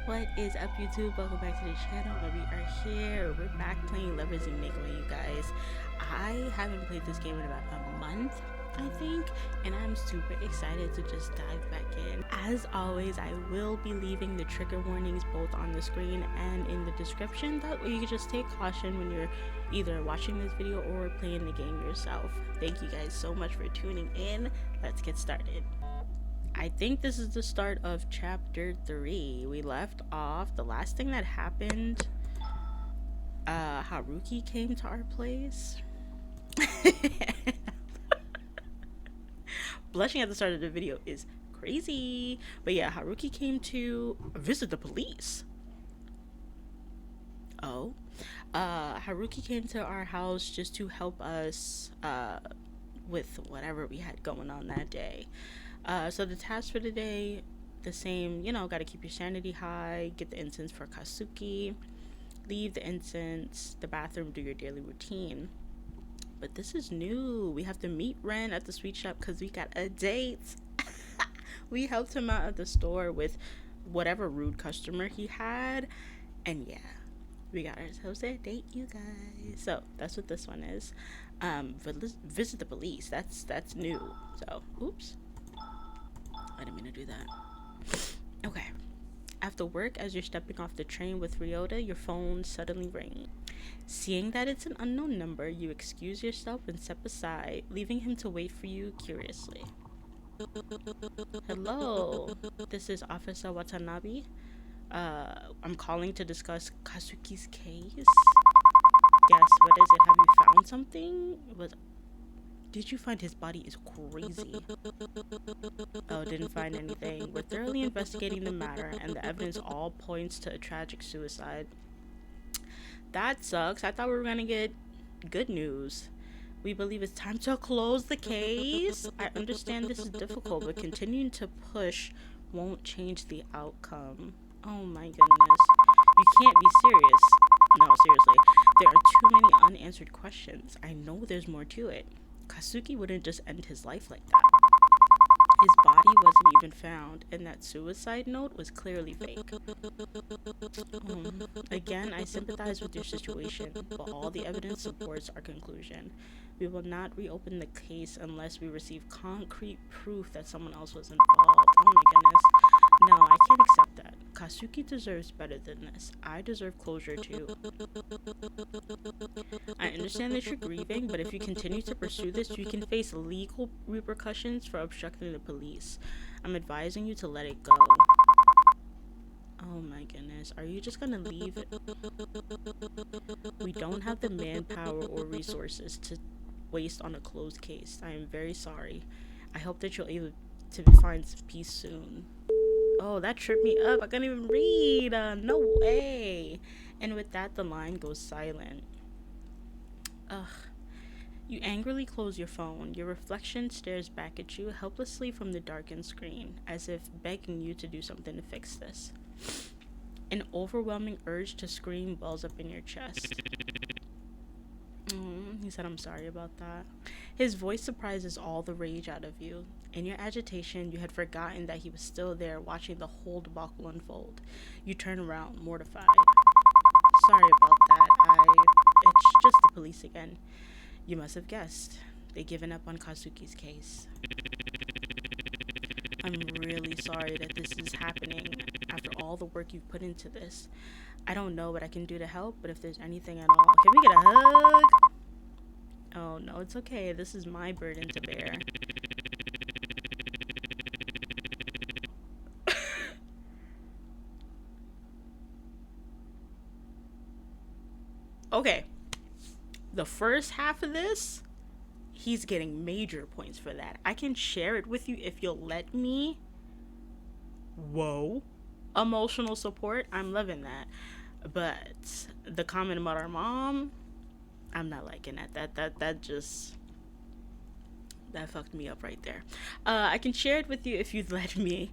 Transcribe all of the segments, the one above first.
What is up, YouTube? Welcome back to the channel where we are here. We're back playing Lovers Enigma, you guys. I haven't played this game in about a month, I think, and I'm super excited to just dive back in. As always, I will be leaving the trigger warnings both on the screen and in the description. That way you can just take caution when you're either watching this video or playing the game yourself. Thank you guys so much for tuning in. Let's get started. I think this is the start of chapter 3. We left off, the last thing that happened, Haruki came to our place. Blushing at the start of the video is crazy. But yeah, Haruki came to visit the police. Oh. Haruki came to our house just to help us with whatever we had going on that day. So the task for the day, the same, gotta keep your sanity high, get the incense for Katsuki, leave the incense, the bathroom, do your daily routine. But this is new. We have to meet Ren at the sweet shop because we got a date. We helped him out at the store with whatever rude customer he had. And yeah, we got ourselves a date, you guys. So that's what this one is. Visit the police. That's new. So, oops. I didn't mean to do that. Okay. After work, as you're stepping off the train with Ryota, your phone suddenly rings. Seeing that it's an unknown number, you excuse yourself and step aside, leaving him to wait for you curiously. Hello, this is Officer Watanabe. I'm calling to discuss Katsuki's case. Yes, what is it? Have you found something? Did you find his body is crazy? Oh, didn't find anything. We're thoroughly investigating the matter, and the evidence all points to a tragic suicide. That sucks. I thought we were gonna get good news. We believe it's time to close the case. I understand this is difficult, but continuing to push won't change the outcome. Oh my goodness. You can't be serious. No, seriously. There are too many unanswered questions. I know there's more to it. Katsuki wouldn't just end his life like that. His body wasn't even found, and that suicide note was clearly fake. Again, I sympathize with your situation, but all the evidence supports our conclusion. We will not reopen the case unless we receive concrete proof that someone else was involved. Oh my goodness. No, I can't accept that. Katsuki deserves better than this. I deserve closure too. I understand that you're grieving, but if you continue to pursue this, you can face legal repercussions for obstructing the police. I'm advising you to let it go. Oh my goodness. Are you just gonna leave it? We don't have the manpower or resources to waste on a closed case. I am very sorry. I hope that you'll able to find some peace soon. Oh, that tripped me up. I can't even read. No way. And with that, the line goes silent. Ugh. You angrily close your phone. Your reflection stares back at you helplessly from the darkened screen, as if begging you to do something to fix this. An overwhelming urge to scream wells up in your chest. He said, I'm sorry about that. His voice surprises all the rage out of you. In your agitation, you had forgotten that he was still there watching the whole debacle unfold. You turn around, mortified. Sorry about that. It's just the police again. You must have guessed. They've given up on Katsuki's case. I'm really sorry that this is happening after all the work you've put into this. I don't know what I can do to help, but if there's anything at all, can we get a hug? Oh no, it's okay. This is my burden to bear. Okay. The first half of this, he's getting major points for that. I can share it with you if you'll let me. Whoa. Emotional support, I'm loving that. But the comment about our mom, I'm not liking that. That fucked me up right there. I can share it with you if you'd let me.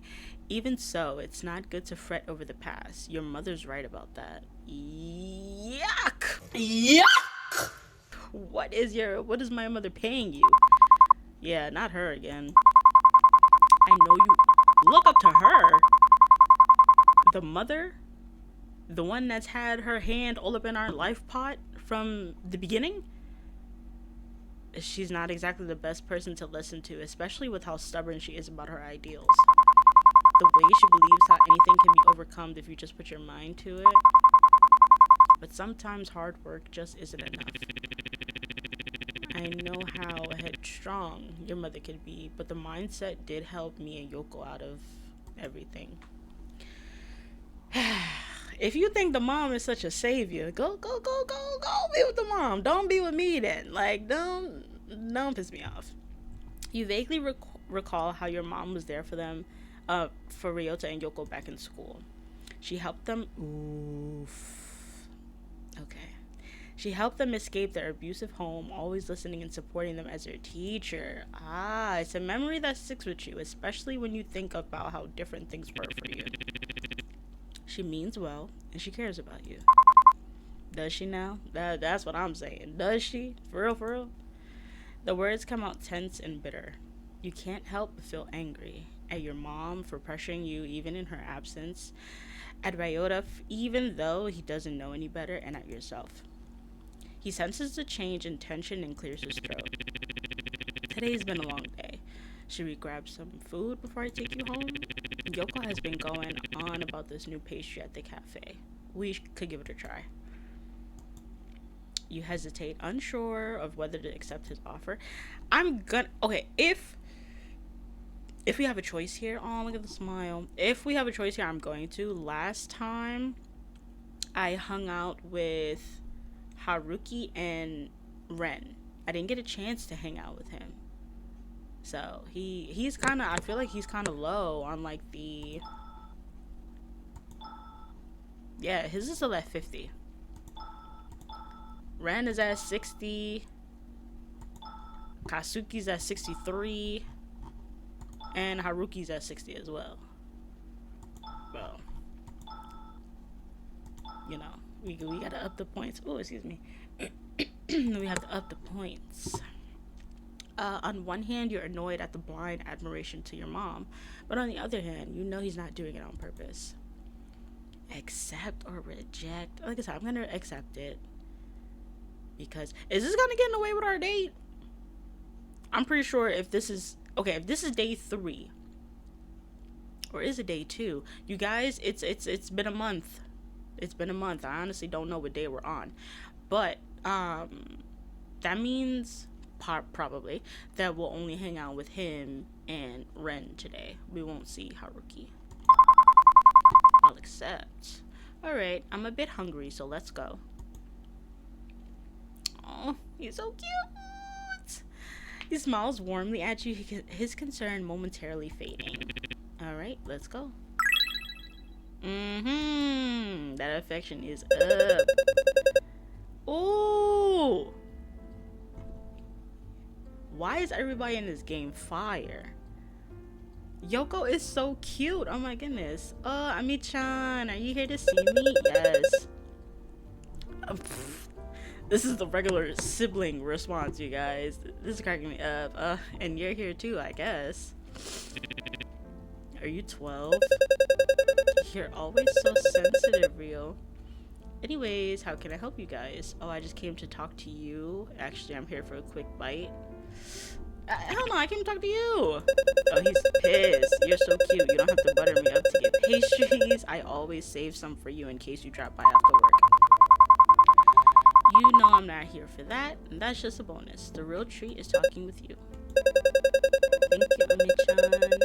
Even so, it's not good to fret over the past. Your mother's right about that. Yuck! Yuck! What is my mother paying you? Yeah, not her again. I know you look up to her. the mother, the one that's had her hand all up in our life pot from the beginning, she's not exactly the best person to listen to, especially with how stubborn she is about her ideals. The way she believes how anything can be overcome if you just put your mind to it. But sometimes hard work just isn't enough. I know how headstrong your mother could be, but the mindset did help me and Yoko out of everything. If you think the mom is such a savior, go be with the mom. Don't be with me then. Like, don't piss me off. You vaguely recall how your mom was there for them, for Ryota and Yoko back in school. She helped them. Oof. Okay. She helped them escape their abusive home, always listening and supporting them as their teacher. Ah, it's a memory that sticks with you, especially when you think about how different things were for you. She means well, and she cares about you. Does she now? That's what I'm saying. Does she? For real, for real? The words come out tense and bitter. You can't help but feel angry at your mom for pressuring you even in her absence, at Ryota even though he doesn't know any better, and at yourself. He senses the change in tension and clears his throat. Today's been a long day. Should we grab some food before I take you home? Yoko has been going on about this new pastry at the cafe. We could give it a try. You hesitate, unsure of whether to accept his offer. Okay, if we have a choice here, oh, look at the smile. If we have a choice here, I'm going to. Last time, I hung out with Haruki and Ren. I didn't get a chance to hang out with him. So, he's kind of, I feel like he's kind of low on, like, the... Yeah, his is still at 50. Ren is at 60. Kasuki's at 63. And Haruki's at 60 as well. Well, you know, we gotta up the points. Oh, excuse me. We have to up the points. On one hand, you're annoyed at the blind admiration to your mom, but on the other hand, you know he's not doing it on purpose. Accept or reject? Like I said, I'm gonna accept it. Because, is this gonna get in the way with our date? I'm pretty sure if this is day 3, or is it day 2? You guys, it's been a month. It's been a month. I honestly don't know what day we're on, but that means probably that we'll only hang out with him and Ren today. We won't see Haruki. I'll accept. All right, I'm a bit hungry, so let's go. Oh, he's so cute. He smiles warmly at you, his concern momentarily fading. Alright, let's go. That affection is up. Ooh! Why is everybody in this game fire? Yoko is so cute. Oh my goodness. Oh, Ami-chan, are you here to see me? Yes. This is the regular sibling response, you guys. This is cracking me up. And you're here too, I guess. Are you 12? You're always so sensitive, Rio. Anyways, how can I help you guys? Oh, I just came to talk to you. Actually, I'm here for a quick bite. Hell no, I came to talk to you. Oh, he's pissed. You're so cute. You don't have to butter me up to get pastries. I always save some for you in case you drop by after work. You know I'm not here for that, and that's just a bonus. The real treat is talking with you. Thank you, Ami-chan.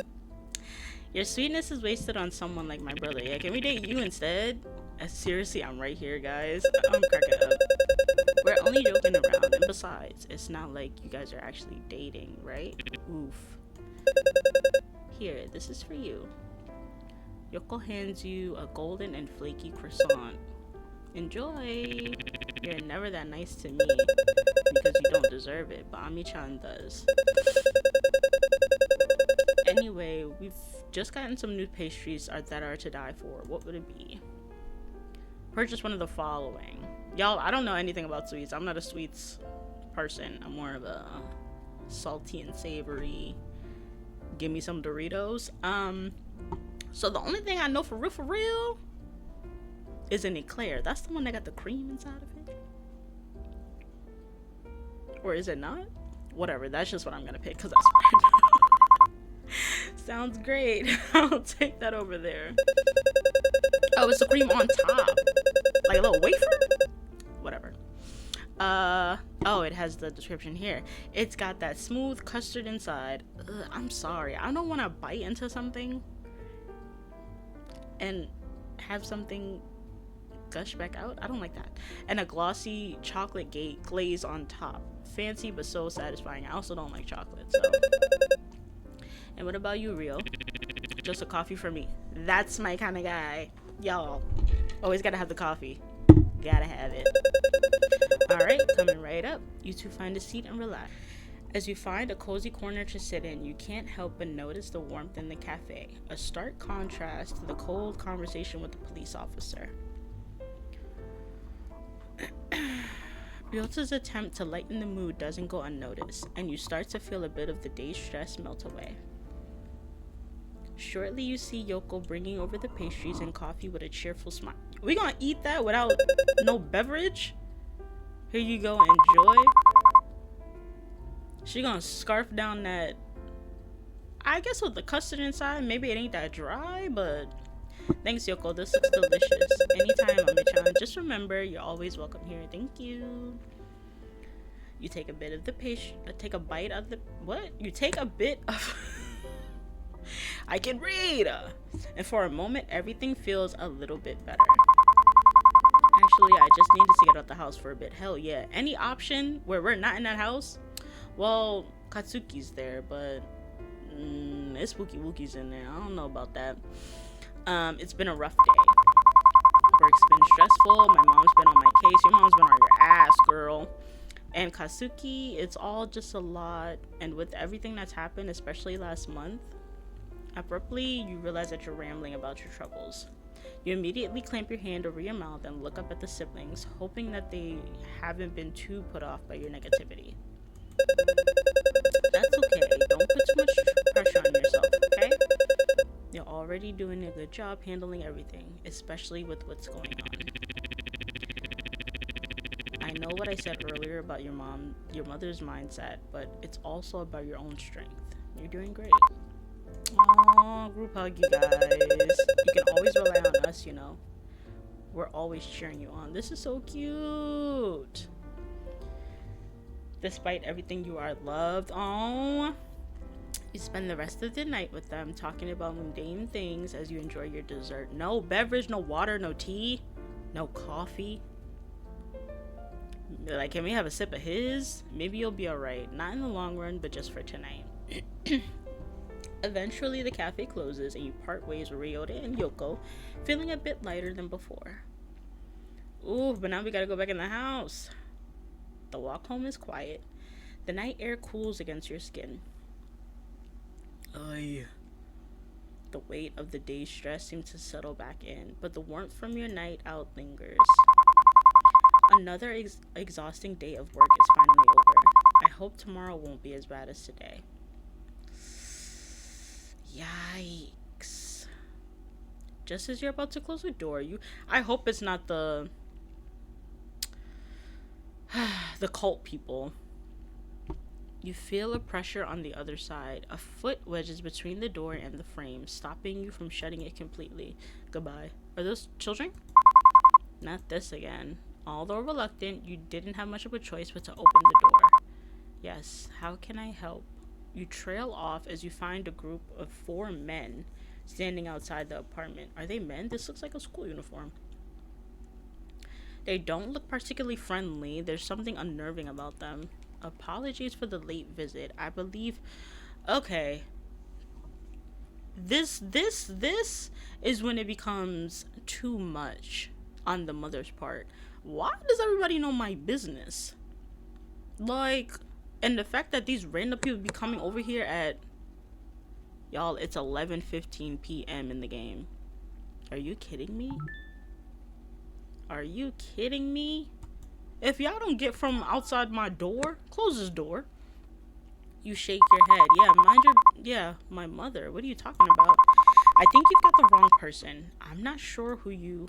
Your sweetness is wasted on someone like my brother. Yeah, can we date you instead? Seriously, I'm right here, guys. I'm cracking up. We're only joking around, and besides, it's not like you guys are actually dating, right? Oof. Here, this is for you. Yoko hands you a golden and flaky croissant. Enjoy! You're never that nice to me, because you don't deserve it, but Ami-chan does. Anyway, we've just gotten some new pastries that are to die for. What would it be? Purchase one of the following. Y'all, I don't know anything about sweets. I'm not a sweets person. I'm more of a salty and savory. Give me some Doritos. So the only thing I know for real, is an eclair. That's the one that got the cream inside of it. Or is it not? Whatever, that's just what I'm gonna pick because that's what I know. Sounds great. I'll take that over there. Oh, it's the cream on top. Like a little wafer? Whatever. Oh, it has the description here. It's got that smooth custard inside. I'm sorry. I don't want to bite into something and have something gush back out. I don't like that. And a glossy chocolate glaze on top. Fancy but so satisfying. I also don't like chocolate, so. And what about you, Rio? Just a coffee for me. That's my kind of guy. Y'all, always gotta have the coffee. Gotta have it. Alright, coming right up. You two find a seat and relax. As you find a cozy corner to sit in, you can't help but notice the warmth in the cafe. A stark contrast to the cold conversation with the police officer. Ryota's attempt to lighten the mood doesn't go unnoticed, and you start to feel a bit of the day's stress melt away. Shortly, you see Yoko bringing over the pastries and coffee with a cheerful smile. We gonna eat that without no beverage? Here you go, enjoy. She gonna scarf down that, I guess with the custard inside. Maybe it ain't that dry, but thanks, Yoko. This looks delicious. Anytime, Ami-chan. Just remember, you're always welcome here. Thank you. You take a bit of the pastry. Take a bite of the what? You take a bit of. I can read. And for a moment, everything feels a little bit better. Actually, I just needed to get out the house for a bit. Hell yeah. Any option where we're not in that house? Well, Katsuki's there, but it's Spooky Wookie's in there. I don't know about that. It's been a rough day. Work's been stressful. My mom's been on my case. Your mom's been on your ass, girl. And Katsuki, it's all just a lot. And with everything that's happened, especially last month, abruptly, you realize that you're rambling about your troubles. You immediately clamp your hand over your mouth and look up at the siblings, hoping that they haven't been too put off by your negativity. That's okay. Don't put too much pressure on yourself, okay? You're already doing a good job handling everything, especially with what's going on. I know what I said earlier about your mother's mindset, but it's also about your own strength. You're doing great. Aww, group hug, you guys. You can always rely on us, you know. We're always cheering you on. This is so cute. Despite everything, you are loved. Aww. You spend the rest of the night with them, talking about mundane things as you enjoy your dessert. No beverage, no water, no tea, no coffee. Like, can we have a sip of his? Maybe you'll be alright. Not in the long run, but just for tonight. Eventually, the cafe closes and you part ways with Ryota and Yoko, feeling a bit lighter than before. Ooh, but now we gotta go back in the house. The walk home is quiet. The night air cools against your skin. Ay. The weight of the day's stress seems to settle back in, but the warmth from your night out lingers. Another exhausting day of work is finally over. I hope tomorrow won't be as bad as today. Yikes. Just as you're about to close the door, I hope it's not the cult people. You feel a pressure on the other side. A foot wedges between the door and the frame, stopping you from shutting it completely. Goodbye. Are those children? Not this again. Although reluctant, you didn't have much of a choice but to open the door. Yes, how can I help? You trail off as you find a group of 4 men standing outside the apartment. Are they men? This looks like a school uniform. They don't look particularly friendly. There's something unnerving about them. Apologies for the late visit. I believe... Okay. This is when it becomes too much on the mother's part. Why does everybody know my business? Like, and the fact that these random people be coming over here at... Y'all, it's 11:15 p.m. in the game. Are you kidding me? Are you kidding me? If y'all don't get from outside my door, close this door. You shake your head. Yeah, mind your... Yeah, my mother. What are you talking about? I think you've got the wrong person. I'm not sure who you.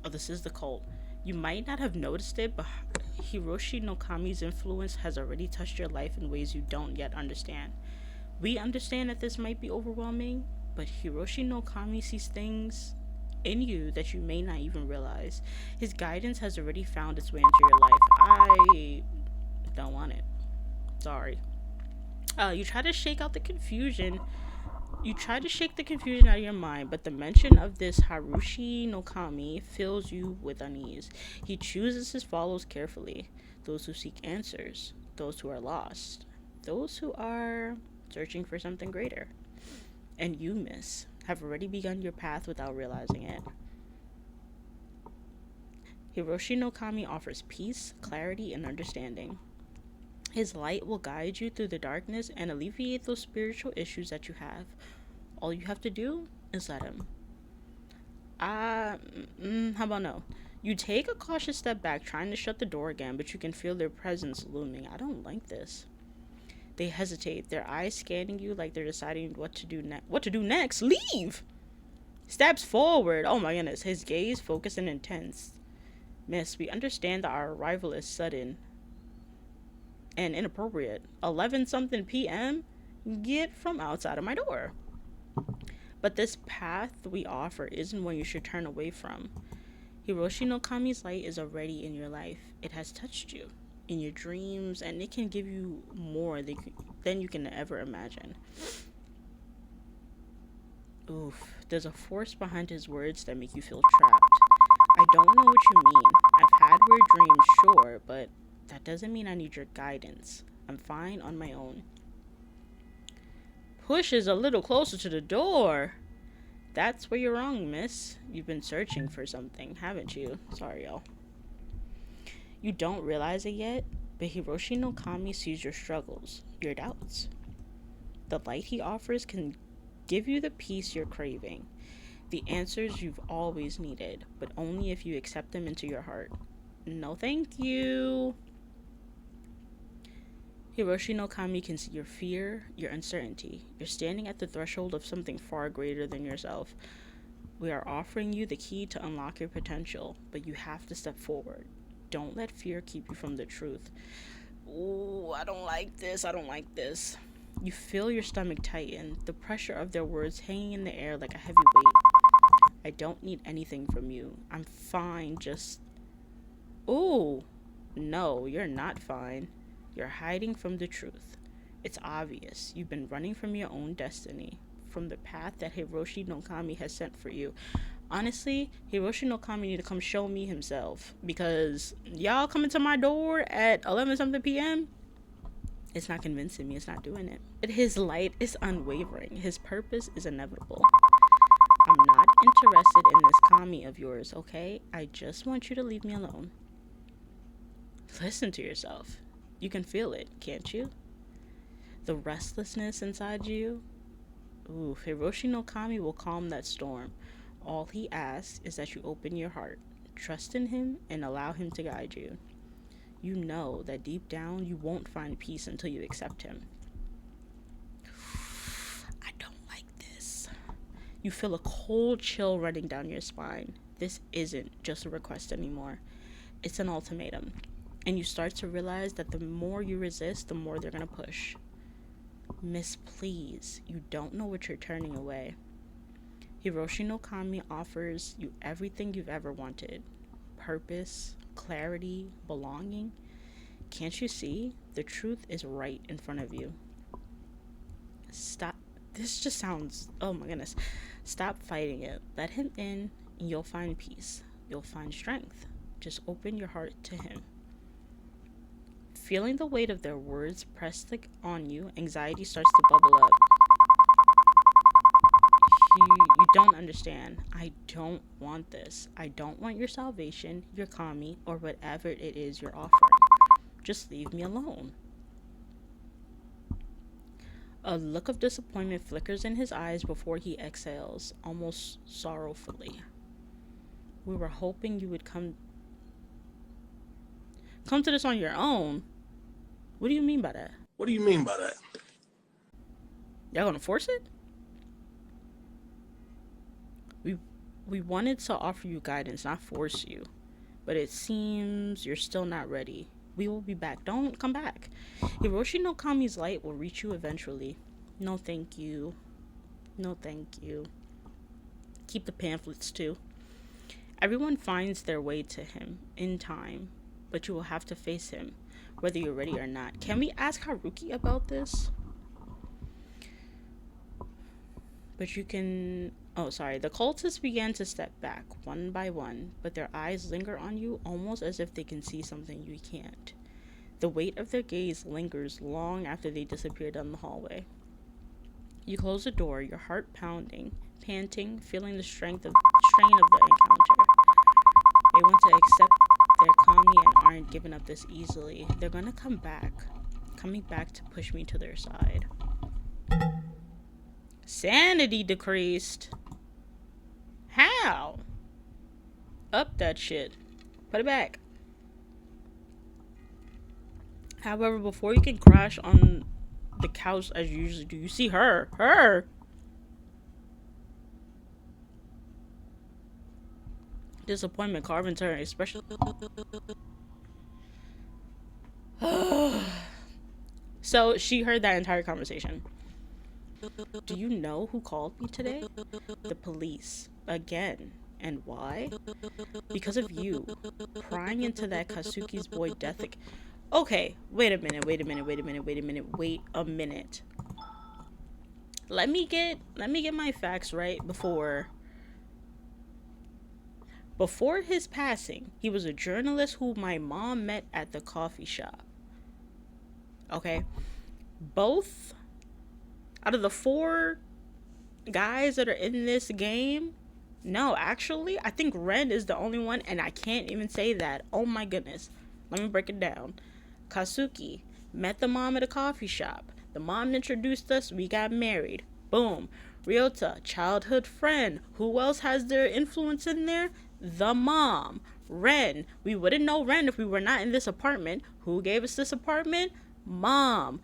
Oh, this is the cult. You might not have noticed it, but Hiroshi no Kami's influence has already touched your life in ways you don't yet understand. We understand that this might be overwhelming, but Hiroshi no Kami sees things in you that you may not even realize. His guidance has already found its way into your life. I don't want it. Sorry. You try to shake out the confusion. You try to shake the confusion out of your mind, but the mention of this Harushi no Kami fills you with unease. He chooses his followers carefully, those who seek answers, those who are lost, those who are searching for something greater. And you, miss, have already begun your path without realizing it. Hiroshi no Kami offers peace, clarity, and understanding. His light will guide you through the darkness and alleviate those spiritual issues that you have. All you have to do is let him. How about no? You take a cautious step back, trying to shut the door again, but you can feel their presence looming. I don't like this. They hesitate, their eyes scanning you like they're deciding what to do next. What to do next? Leave! Steps forward. Oh my goodness. His gaze focused and intense. Miss, we understand that our arrival is sudden and inappropriate. 11 something p.m.? Get from outside of my door. But this path we offer isn't one you should turn away from. Hiroshi no Kami's light is already in your life. It has touched you in your dreams, and it can give you more than you can ever imagine. Oof, there's a force behind his words that make you feel trapped. I don't know what you mean. I've had weird dreams, sure, but that doesn't mean I need your guidance. I'm fine on my own. Pushes a little closer to the door. That's where you're wrong, miss. You've been searching for something, haven't you? Sorry, y'all. You don't realize it yet, but Hiroshi no Kami sees your struggles, your doubts. The light he offers can give you the peace you're craving, the answers you've always needed, but only if you accept them into your heart. No, thank you. Hiroshi no Kami can see your fear, your uncertainty. You're standing at the threshold of something far greater than yourself. We are offering you the key to unlock your potential, but you have to step forward. Don't let fear keep you from the truth. Ooh, I don't like this. I don't like this. You feel your stomach tighten, the pressure of their words hanging in the air like a heavy weight. I don't need anything from you. I'm fine, just. Ooh, no, you're not fine. You're hiding from the truth. It's obvious. You've been running from your own destiny, from the path that Hiroshi no Kami has sent for you. Honestly, Hiroshi no Kami need to come show me himself, because y'all coming to my door at 11 something p.m. It's not convincing me. It's not doing it. But his light is unwavering. His purpose is inevitable. I'm not interested in this Kami of yours, okay? I just want you to leave me alone. Listen to yourself. You can feel it, can't you? The restlessness inside you. Ooh, Hiroshi no Kami will calm that storm. All he asks is that you open your heart, trust in him, and allow him to guide you. You know that deep down you won't find peace until you accept him. I don't like this. You feel a cold chill running down your spine. This isn't just a request anymore. It's an ultimatum. And you start to realize that the more you resist, the more they're going to push. Miss, please, you don't know what you're turning away. Hiroshi no Kami offers you everything you've ever wanted. Purpose, clarity, belonging. Can't you see? The truth is right in front of you. Stop. This just sounds. Oh my goodness. Stop fighting it. Let him in, and you'll find peace. You'll find strength. Just open your heart to him. Feeling the weight of their words pressed on you, anxiety starts to bubble up. You don't understand. I don't want this. I don't want your salvation, your kami, or whatever it is you're offering. Just leave me alone. A look of disappointment flickers in his eyes before he exhales, almost sorrowfully. We were hoping you would come to this on your own. What do you mean by that? What do you mean by that? Y'all gonna force it? We we wanted to offer you guidance, not force you. But it seems you're still not ready. We will be back. Don't come back. Hiroshi no Kami's light will reach you eventually. No thank you. No thank you. Keep the pamphlets too. Everyone finds their way to him in time, but you will have to face him, whether you're ready or not. Can we ask Haruki about this? But you can. Oh, sorry. The cultists began to step back, one by one, but their eyes linger on you almost as if they can see something you can't. The weight of their gaze lingers long after they disappear down the hallway. You close the door, your heart pounding, panting, feeling the strain of the encounter. They want to accept their Kami and aren't giving up this easily. They're gonna come back, coming back to push me to their side. Sanity decreased. How? Up that shit. Put it back. However, before you can crash on the couch as you usually do, you see her. Her! Disappointment carved into her expression. So she heard that entire conversation. Do you know who called me today? The police. Again. And why? Because of you. Prying into that Kasuki's boy death. Okay, wait a minute. Let me get my facts right before his passing. He was a journalist who my mom met at the coffee shop. Okay? Both out of the 4 guys that are in this game, no, actually, I think Ren is the only one, and I can't even say that. Oh my goodness. Let me break it down. Kasuki met the mom at a coffee shop. The mom introduced us. We got married. Boom. Ryota, childhood friend. Who else has their influence in there? The mom. Ren. We wouldn't know Ren if we were not in this apartment. Who gave us this apartment? Mom.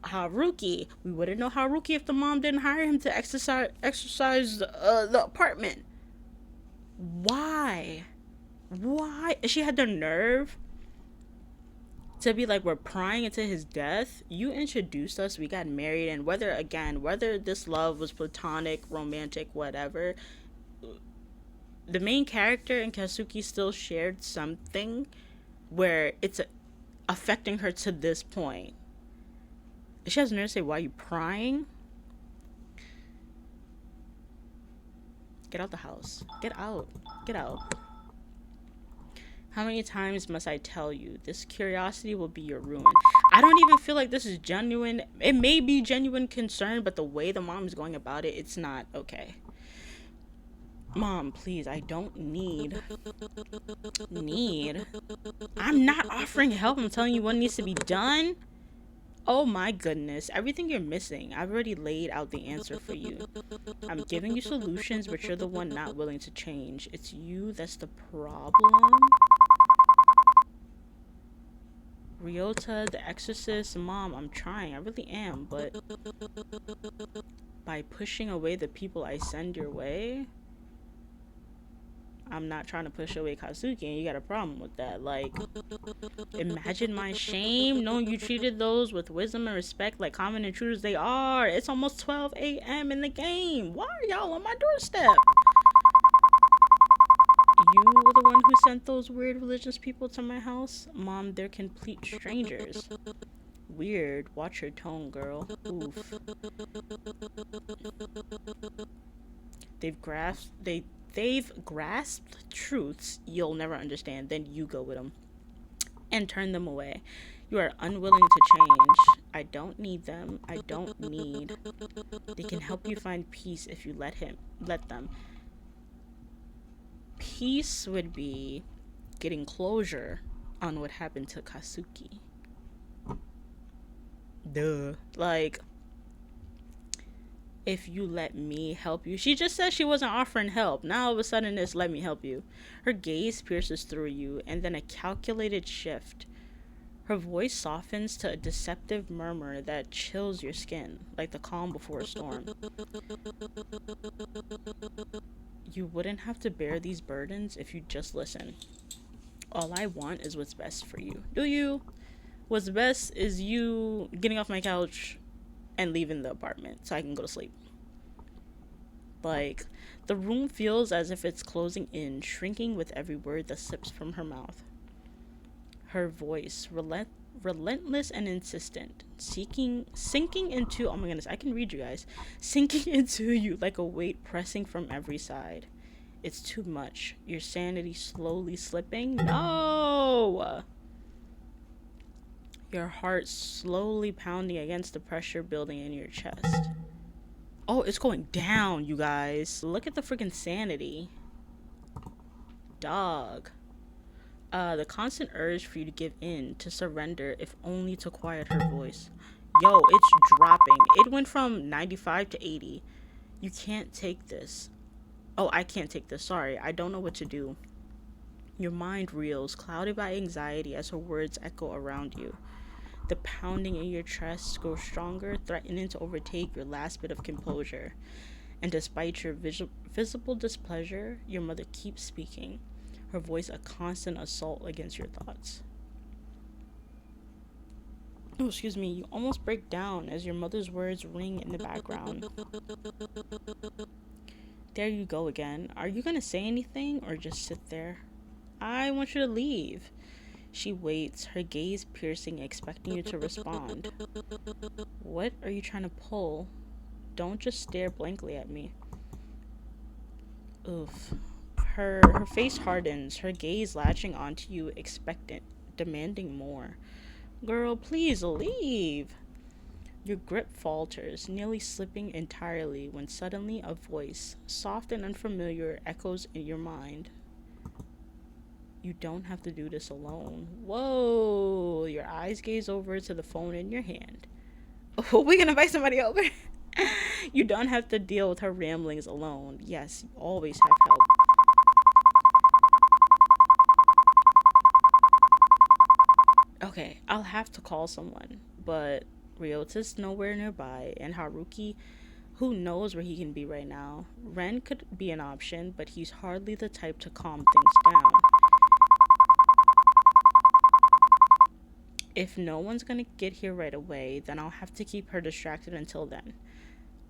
Haruki. We wouldn't know Haruki if the mom didn't hire him to exercise the apartment. Why? She had the nerve to be like, we're prying into his death. You introduced us, we got married, and whether this love was platonic, romantic, whatever, the main character and Kasuki still shared something where it's affecting her to this point. She has nerve to say, why are you prying? Get out the house. Get out. How many times must I tell you? This curiosity will be your ruin. I don't even feel like this is genuine. It may be genuine concern, but the way the mom is going about it, it's not okay. Mom, please, I don't need. I'm not offering help. I'm telling you what needs to be done. Oh my goodness, everything you're missing. I've already laid out the answer for you. I'm giving you solutions, but you're the one not willing to change. It's you that's the problem. Ryota, the exorcist, Mom, I'm trying. I really am, but by pushing away the people I send your way, I'm not trying to push away Kazuki, and you got a problem with that. Like, imagine my shame knowing you treated those with wisdom and respect like common intruders they are. It's almost 12 a.m. in the game. Why are y'all on my doorstep? You were the one who sent those weird religious people to my house? Mom, they're complete strangers. Weird. Watch your tone, girl. Oof. They've grasped truths you'll never understand, then you go with them and turn them away. You are unwilling to change. I don't need them. I don't need. They can help you find peace if you let them. Peace would be getting closure on what happened to Kasuki. Duh. Like, if you let me help you. She just said she wasn't offering help. Now all of a sudden it's let me help you. Her gaze pierces through you, and then a calculated shift. Her voice softens to a deceptive murmur that chills your skin, like the calm before a storm. You wouldn't have to bear these burdens if you just listen. All I want is what's best for you. Do you? What's best is you getting off my couch and leaving the apartment so I can go to sleep. Like, the room feels as if it's closing in, shrinking with every word that slips from her mouth. Her voice, relentless and insistent, sinking into, oh my goodness, I can read you guys, sinking into you like a weight pressing from every side. It's too much. Your sanity slowly slipping. No! Your heart slowly pounding against the pressure building in your chest. Oh, it's going down, you guys. Look at the freaking sanity. Dog. The constant urge for you to give in, to surrender, if only to quiet her voice. Yo, it's dropping. It went from 95 to 80. You can't take this. Oh, I can't take this. Sorry, I don't know what to do. Your mind reels, clouded by anxiety as her words echo around you. The pounding in your chest grows stronger, threatening to overtake your last bit of composure. And despite your visible displeasure, your mother keeps speaking, her voice a constant assault against your thoughts. Oh, excuse me, you almost break down as your mother's words ring in the background. There you go again. Are you gonna say anything or just sit there? I want you to leave. She waits, her gaze piercing, expecting you to respond. What are you trying to pull? Don't just stare blankly at me. Oof. Her face hardens, her gaze latching onto you, expectant, demanding more. Girl, please leave. Your grip falters, nearly slipping entirely when suddenly a voice, soft and unfamiliar, echoes in your mind. You don't have to do this alone. Whoa! Your eyes gaze over to the phone in your hand. Oh, we're gonna invite somebody over? You don't have to deal with her ramblings alone. Yes, you always have help. Okay, I'll have to call someone, but Ryota's nowhere nearby, and Haruki, who knows where he can be right now? Ren could be an option, but he's hardly the type to calm things down. If no one's gonna get here right away, then I'll have to keep her distracted until then.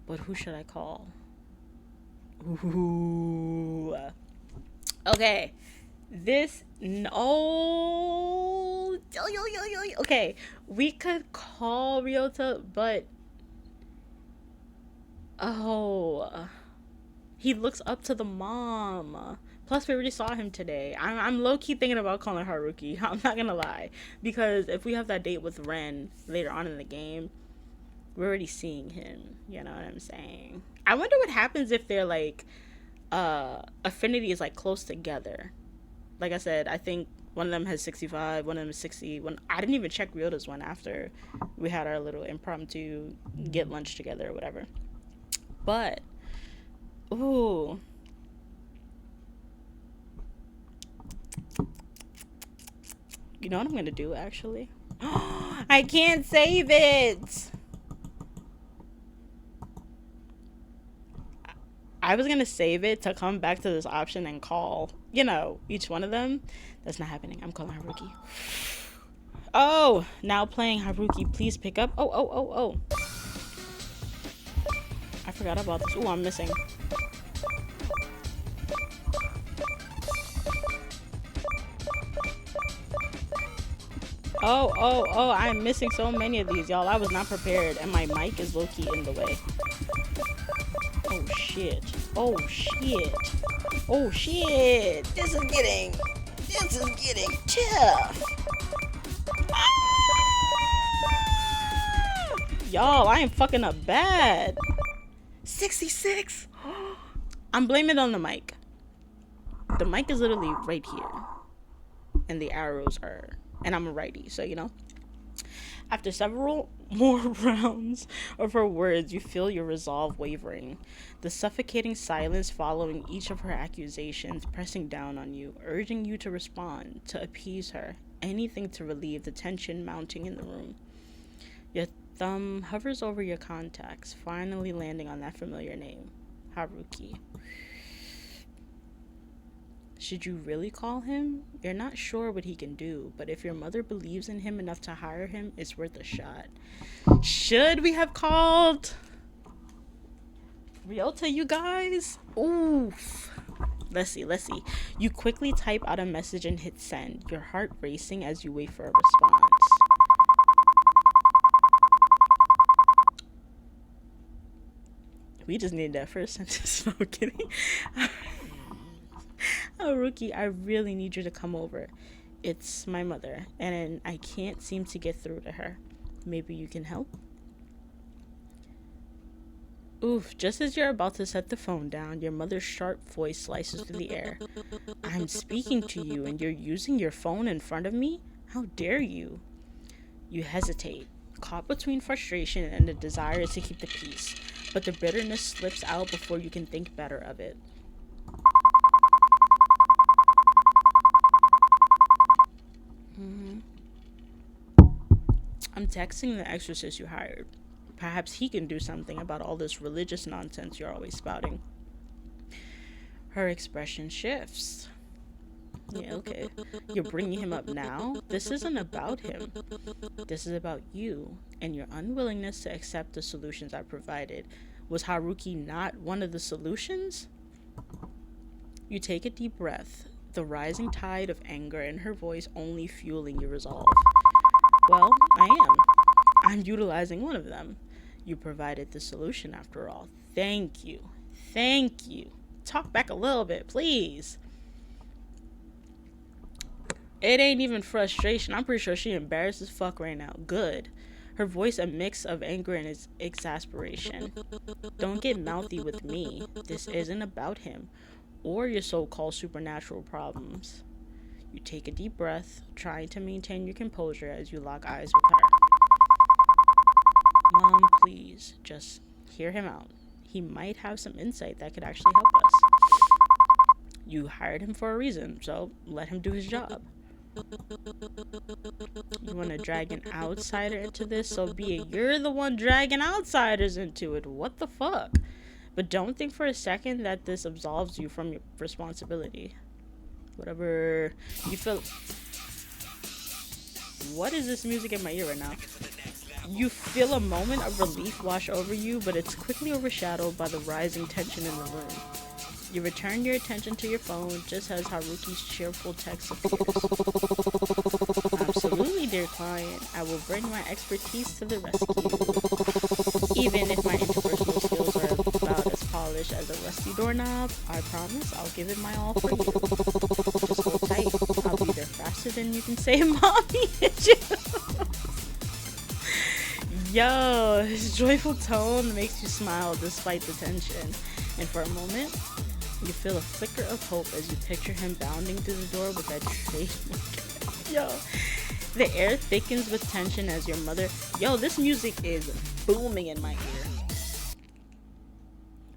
But who should I call? Ooh. Okay. Okay, we could call Ryota, but he looks up to the mom. Plus, we already saw him today. I'm low-key thinking about calling Haruki. I'm not gonna lie. Because if we have that date with Ren later on in the game, we're already seeing him. You know what I'm saying? I wonder what happens if they're, like, affinity is, like, close together. Like I said, I think one of them has 65, one of them is 60. I didn't even check Ryota's one after we had our little impromptu get lunch together or whatever. But, ooh. You know what I'm going to do, actually? I can't save it! I was going to save it to come back to this option and call, each one of them. That's not happening. I'm calling Haruki. Oh, now playing Haruki. Please pick up. Oh. I forgot about this. Ooh, I'm missing. Oh, I'm missing so many of these, y'all. I was not prepared, and my mic is low-key in the way. Oh, shit. This is getting tough. Y'all, I am fucking up bad. 66. I'm blaming it on the mic. The mic is literally right here. And the arrows are... And I'm a righty, so, After several more rounds of her words, you feel your resolve wavering. The suffocating silence following each of her accusations pressing down on you, urging you to respond, to appease her. anything to relieve the tension mounting in the room. Your thumb hovers over your contacts, finally landing on that familiar name, Haruki. Should you really call him? You're not sure what he can do, but if your mother believes in him enough to hire him, it's worth a shot. Should we have called Ryota, you guys? Oof. Let's see. You quickly type out a message and hit send, your heart racing as you wait for a response. We just need that first sentence. No, I'm kidding. Haruki, I really need you to come over. It's my mother, and I can't seem to get through to her. Maybe you can help? Oof, just as you're about to set the phone down, your mother's sharp voice slices through the air. I'm speaking to you, and you're using your phone in front of me? How dare you? You hesitate, caught between frustration and the desire to keep the peace, but the bitterness slips out before you can think better of it. I'm texting the exorcist you hired. Perhaps he can do something about all this religious nonsense you're always spouting. Her expression shifts. Yeah, okay. You're bringing him up now? This isn't about him. This is about you and your unwillingness to accept the solutions I provided. Was Haruki not one of the solutions? You take a deep breath, the rising tide of anger in her voice only fueling your resolve. Well, I am. I'm utilizing one of them. You provided the solution after all. Thank you. Thank you. Talk back a little bit, please. It ain't even frustration. I'm pretty sure she embarrassed as fuck right now. Good. Her voice a mix of anger and exasperation. Don't get mouthy with me. This isn't about him or your so-called supernatural problems. You take a deep breath, trying to maintain your composure as you lock eyes with her. Mom, please, just hear him out. He might have some insight that could actually help us. You hired him for a reason, so let him do his job. You want to drag an outsider into this, so be it. You're the one dragging outsiders into it. What the fuck? But don't think for a second that this absolves you from your responsibility. Whatever you feel. What is this music in my ear right now? You feel a moment of relief wash over you, but it's quickly overshadowed by the rising tension in the room. You return your attention to your phone just as Haruki's cheerful text appears. Absolutely, dear client. I will bring my expertise to the rescue. Even if my interpersonal skills are about as polished as a rusty doorknob, I promise I'll give it my all for you. Just hold tight. I'll be there faster than you can say mommy hit you. Yo, his joyful tone makes you smile despite the tension. And for a moment, you feel a flicker of hope as you picture him bounding through the door with that trademark. Yo, the air thickens with tension as your mother... Yo, this music is booming in my ear.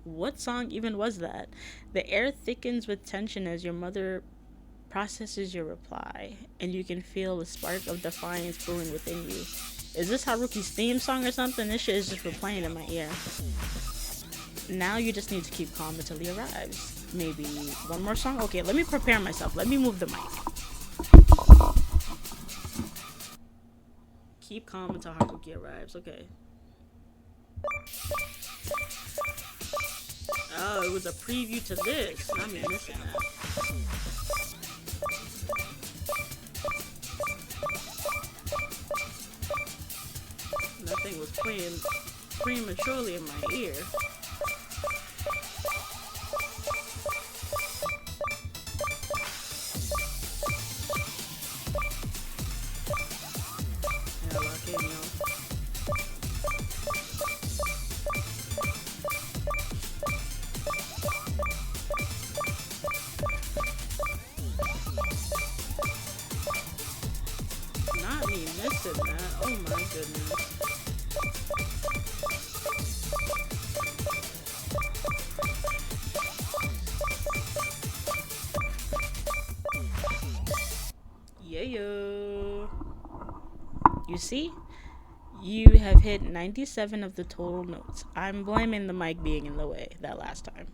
What song even was that? The air thickens with tension as your mother processes your reply, and you can feel the spark of defiance brewing within you. Is this Haruki's theme song or something? This shit is just replaying in my ear. Now you just need to keep calm until he arrives. Maybe one more song? Okay, let me prepare myself. Let me move the mic. Keep calm until Haruki arrives. Okay. Oh, it was a preview to this. I'm missing that. That thing was playing prematurely in my ear. Not me missing that. Oh my goodness. Yeah. You see? You have hit 97 of the total notes. I'm blaming the mic being in the way that last time.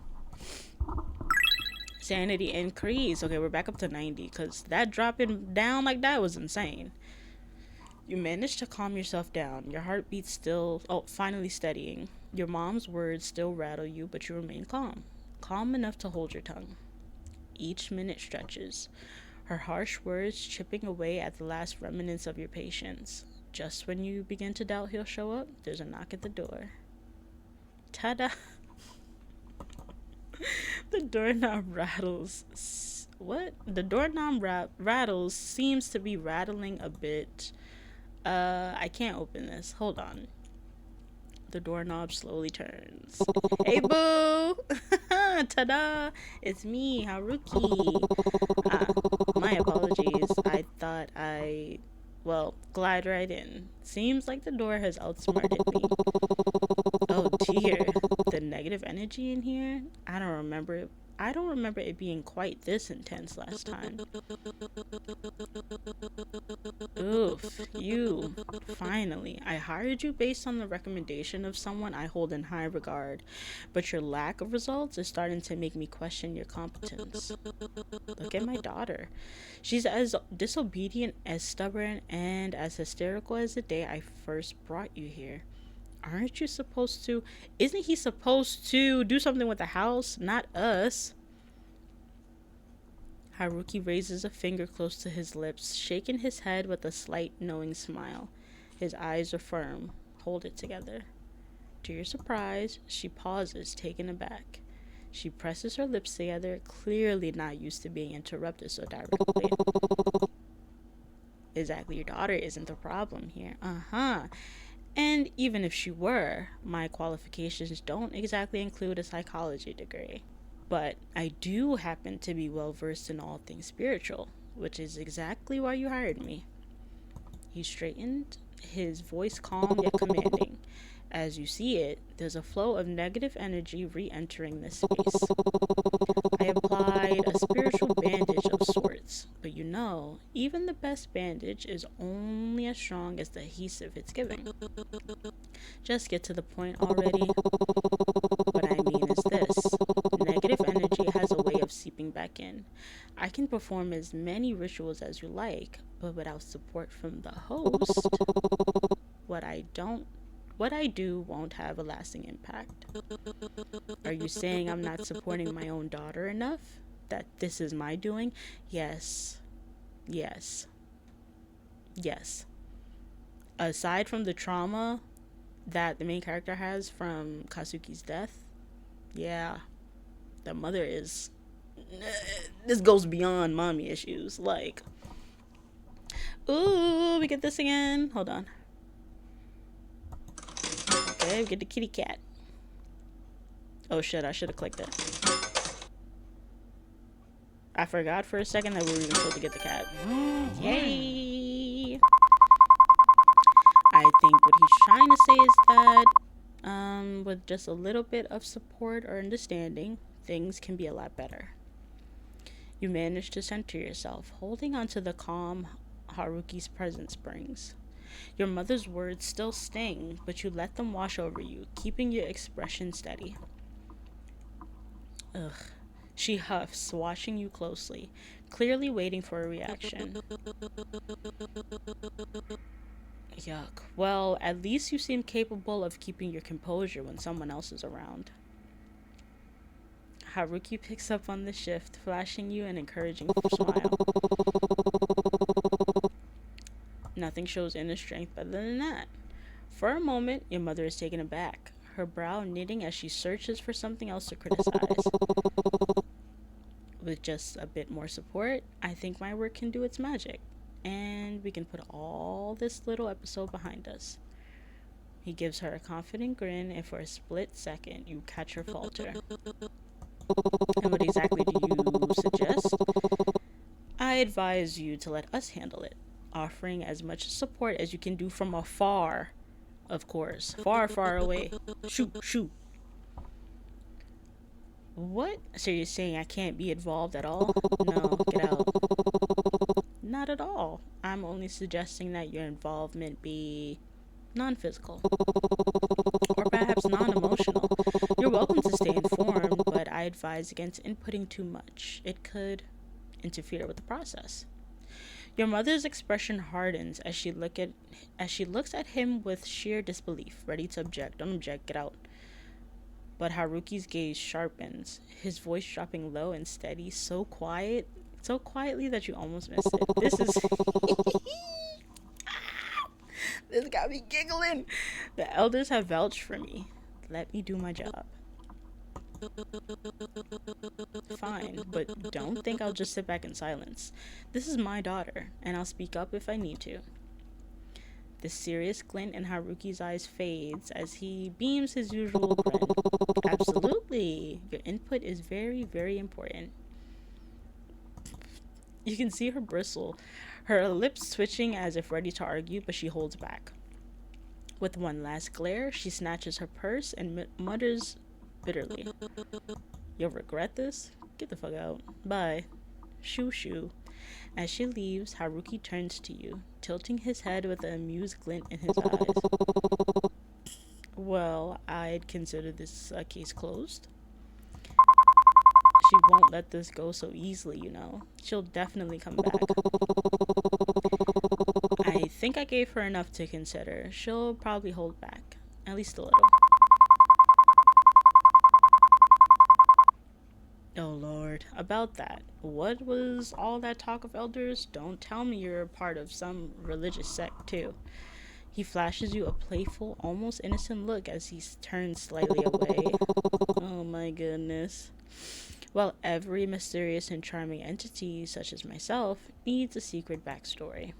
Sanity increase. Okay, we're back up to 90 because that dropping down like that was insane. You managed to calm yourself down. Your heartbeat still, finally steadying. Your mom's words still rattle you, but you remain calm. Calm enough to hold your tongue. Each minute stretches, her harsh words chipping away at the last remnants of your patience. Just when you begin to doubt he'll show up, there's a knock at the door. Ta-da! The doorknob rattles. What? The doorknob rattles seems to be rattling a bit. I can't open this. Hold on. The doorknob slowly turns. Hey, boo! Ta-da! It's me, Haruki. My apologies. I thought glide right in. Seems like the door has outsmarted me. Oh dear, the negative energy in here? I don't remember it being quite this intense last time. Oof, you. Finally. I hired you based on the recommendation of someone I hold in high regard, but your lack of results is starting to make me question your competence. Look at my daughter. She's as disobedient, as stubborn, and as hysterical as the day I first brought you here. Aren't you supposed to? Isn't he supposed to do something with the house, not us? Haruki raises a finger close to his lips, shaking his head with a slight knowing smile. His eyes are firm. Hold it together. To your surprise, she pauses, taken aback. She presses her lips together, clearly not used to being interrupted so directly. Exactly, your daughter isn't the problem here. And even if she were, my qualifications don't exactly include a psychology degree. But I do happen to be well versed in all things spiritual, which is exactly why you hired me. He straightened, his voice calm yet commanding. As you see it, there's a flow of negative energy re-entering this space. I applied a spiritual bandage of sorts, but you know, even the best bandage is only as strong as the adhesive it's giving. Just get to the point already. What I mean is this. Negative energy has a way of seeping back in. I can perform as many rituals as you like, but without support from the host, what I do won't have a lasting impact. Are you saying I'm not supporting my own daughter enough? That this is my doing? Yes. Yes. Yes. Aside from the trauma that the main character has from Kazuki's death, yeah, the mother is... This goes beyond mommy issues. Like, ooh, we get this again. Hold on. Okay, we get the kitty cat. Oh shit, I should have clicked it. I forgot for a second that we were even supposed to get the cat. Yay! I think what he's trying to say is that with just a little bit of support or understanding, things can be a lot better. You manage to center yourself, holding on to the calm Haruki's presence brings. Your mother's words still sting, but you let them wash over you, keeping your expression steady. Ugh. She huffs, watching you closely, clearly waiting for a reaction. Yuck. Well, at least you seem capable of keeping your composure when someone else is around. Haruki picks up on the shift, flashing you an encouraging smile. Nothing shows inner strength better than that. For a moment, your mother is taken aback, her brow knitting as she searches for something else to criticize. With just a bit more support, I think my work can do its magic, and we can put all this little episode behind us. He gives her a confident grin, and for a split second, you catch her falter. And what exactly do you suggest? I advise you to let us handle it, offering as much support as you can do from afar. Of course, far, far away. Shoot. What? So you're saying I can't be involved at all? No, get out. Not at all. I'm only suggesting that your involvement be non physical or perhaps non emotional. You're welcome to stay informed, but I advise against inputting too much. It could interfere with the process. Your mother's expression hardens as she looks at him with sheer disbelief, ready to object. Don't object, get out. But Haruki's gaze sharpens, his voice dropping low and steady, so quietly that you almost miss it. This got me giggling. The elders have vouched for me. Let me do my job. Fine, but don't think I'll just sit back in silence. This is my daughter, and I'll speak up if I need to. The serious glint in Haruki's eyes fades as he beams his usual grin. Absolutely. Your input is very, very important. You can see her bristle, her lips twitching as if ready to argue, but she holds back. With one last glare, she snatches her purse and mutters bitterly, "You'll regret this? Get the fuck out. Bye." Shoo shoo. As she leaves, Haruki turns to you, tilting his head with an amused glint in his eyes. Well, I'd consider this a case closed. She won't let this go so easily, you know. She'll definitely come back. I think I gave her enough to consider. She'll probably hold back, at least a little. Oh lord, about that. What was all that talk of elders? Don't tell me you're a part of some religious sect too. He flashes you a playful, almost innocent look as he turns slightly away. Oh my goodness. Well, every mysterious and charming entity, such as myself, needs a secret backstory.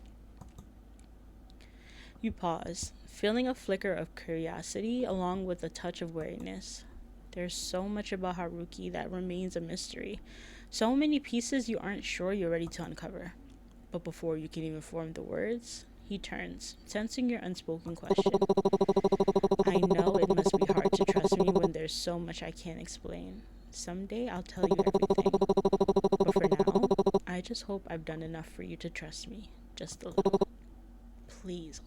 You pause, feeling a flicker of curiosity along with a touch of wariness. There's so much about Haruki that remains a mystery. So many pieces you aren't sure you're ready to uncover. But before you can even form the words, he turns, sensing your unspoken question. I know it must be hard to trust me when there's so much I can't explain. Someday I'll tell you everything. But for now, I just hope I've done enough for you to trust me. Just a little. Please.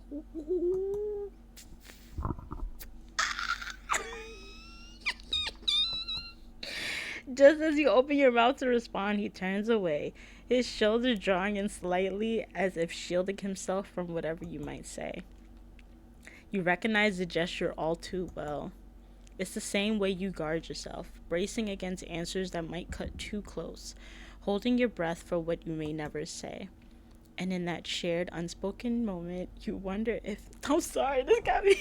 Just as you open your mouth to respond, he turns away, his shoulders drawing in slightly as if shielding himself from whatever you might say. You recognize the gesture all too well. It's the same way you guard yourself, bracing against answers that might cut too close, holding your breath for what you may never say. And in that shared, unspoken moment, you wonder if... I'm sorry, this got me...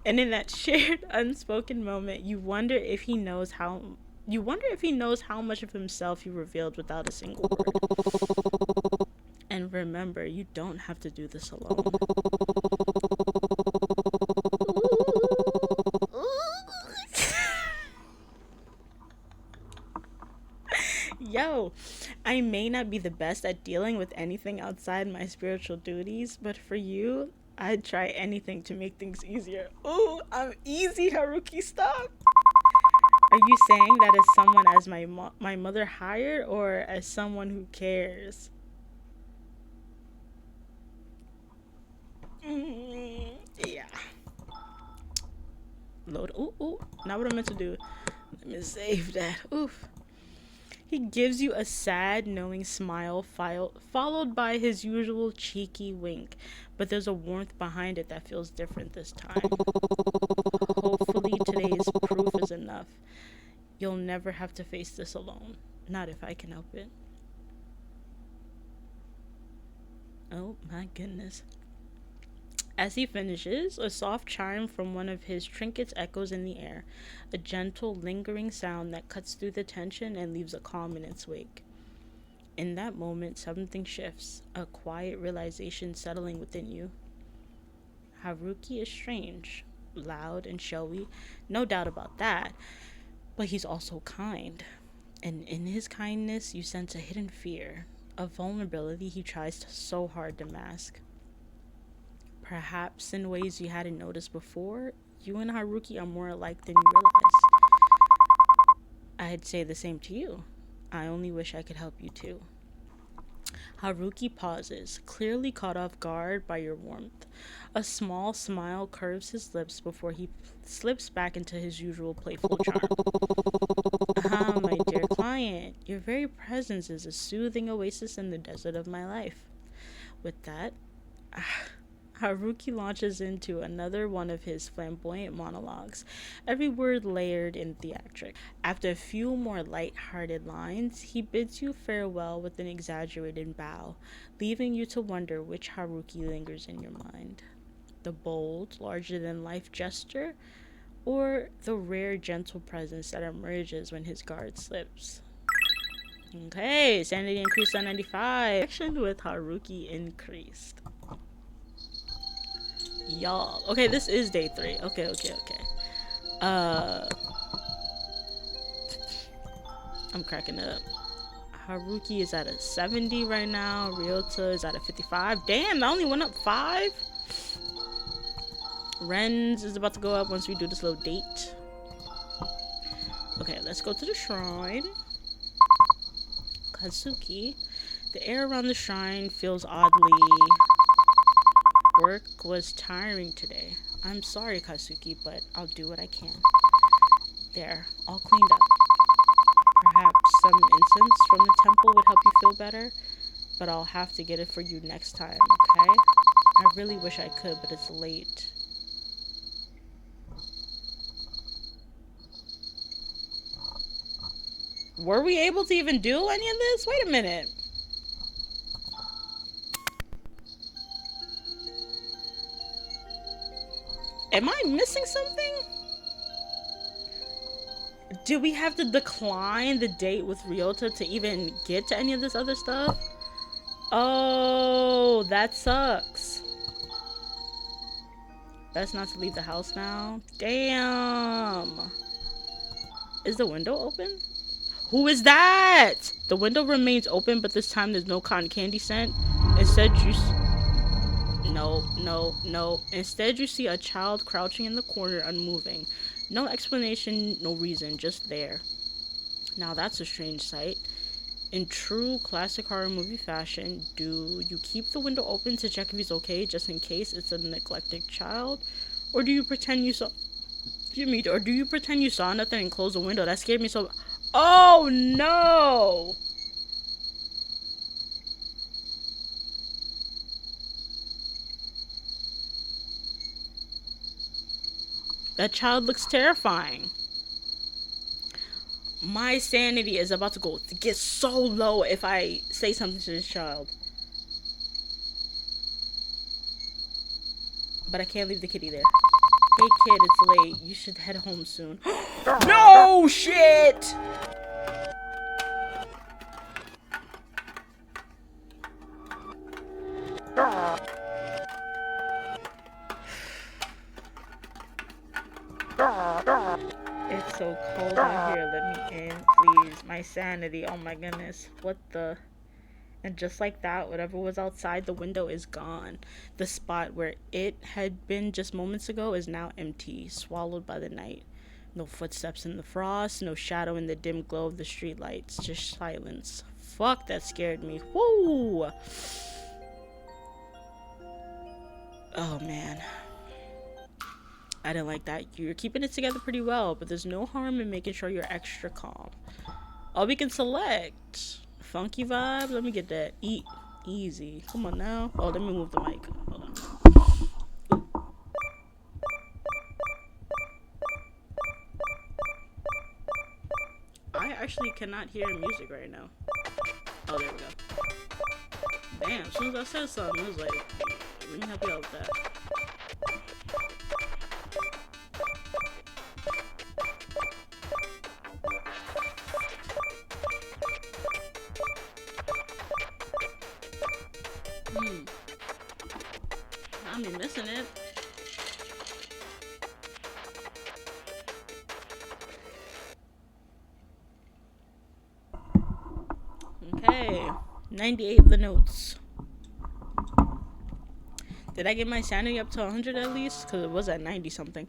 And in that shared, unspoken moment, you wonder if he knows how much of himself you revealed without a single word. And remember, you don't have to do this alone. Yo, I may not be the best at dealing with anything outside my spiritual duties, but for you, I'd try anything to make things easier. Ooh, I'm easy, Haruki, stop! Are you saying that as someone as my mother hired, or as someone who cares? Yeah. Load. Ooh, not what I meant to do. Let me save that. Oof. He gives you a sad, knowing smile, followed by his usual cheeky wink, but there's a warmth behind it that feels different this time. Hopefully today's proof is enough. You'll never have to face this alone. Not if I can help it. Oh my goodness. As he finishes, a soft chime from one of his trinkets echoes in the air, a gentle, lingering sound that cuts through the tension and leaves a calm in its wake. In that moment, something shifts, a quiet realization settling within you. Haruki is strange, loud and showy, no doubt about that, but he's also kind. And in his kindness, you sense a hidden fear, a vulnerability he tries so hard to mask. Perhaps in ways you hadn't noticed before, you and Haruki are more alike than you realize. I'd say the same to you. I only wish I could help you too. Haruki pauses, clearly caught off guard by your warmth. A small smile curves his lips before he slips back into his usual playful charm. Ah, my dear client, your very presence is a soothing oasis in the desert of my life. With that, Haruki launches into another one of his flamboyant monologues, every word layered in theatric. After a few more light-hearted lines, he bids you farewell with an exaggerated bow, leaving you to wonder which Haruki lingers in your mind. The bold, larger-than-life gesture, or the rare, gentle presence that emerges when his guard slips. Okay, sanity increased on 95. Action with Haruki increased. Y'all. Okay, this is day 3. Okay. I'm cracking up. Haruki is at a 70 right now. Ryota is at a 55. Damn, that only went up 5? Ren's is about to go up once we do this little date. Okay, let's go to the shrine. Kazuki. The air around the shrine feels oddly... Work was tiring today. I'm sorry, Kazuki, but I'll do what I can. There, all cleaned up. Perhaps some incense from the temple would help you feel better, but I'll have to get it for you next time, okay? I really wish I could, but it's late. Were we able to even do any of this? Wait a minute. Am I missing something? Did we have to decline the date with Ryota to even get to any of this other stuff? Oh, that sucks. Best not to leave the house now. Damn. Is the window open? Who is that? The window remains open, but this time there's no cotton candy scent. Instead, No. Instead, you see a child crouching in the corner, unmoving. No explanation, no reason, just there. Now that's a strange sight. In true classic horror movie fashion, do you keep the window open to check if he's okay, just in case it's a neglected child? Or do you pretend you saw... Or do you pretend you saw nothing and close the window? That scared me so... Oh, no! That child looks terrifying. My sanity is about to get so low if I say something to this child. But I can't leave the kitty there. Hey kid, it's late. You should head home soon. No shit! It's so cold out here. Let me in, please. My sanity. Oh my goodness. What the... And just like that, whatever was outside the window is gone. The spot where it had been just moments ago is now empty, swallowed by the night. No footsteps in the frost, no shadow in the dim glow of the streetlights, just silence. Fuck, that scared me. Woo! Oh man. I didn't like that. You're keeping it together pretty well, but there's no harm in making sure you're extra calm. Oh, we can select. Funky vibe. Let me get that. Easy. Come on now. Oh, let me move the mic. Hold on. I actually cannot hear music right now. Oh, there we go. Damn, as soon as I said something, it was like, let me help you out with that. I'm missing it. Okay, 98 of the notes. Did I get my sanity up to 100 at least? Because it was at 90 something.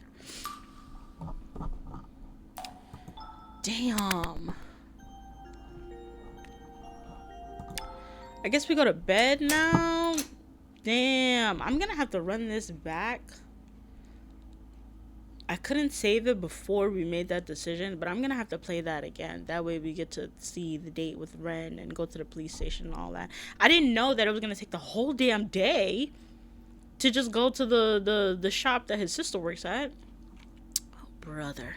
Damn. I guess we go to bed now. Damn, I'm gonna have to run this back. I couldn't save it before we made that decision, but I'm gonna have to play that again. That way we get to see the date with Ren and go to the police station and all that. I didn't know that it was gonna take the whole damn day to just go to the shop that his sister works at. Oh, brother.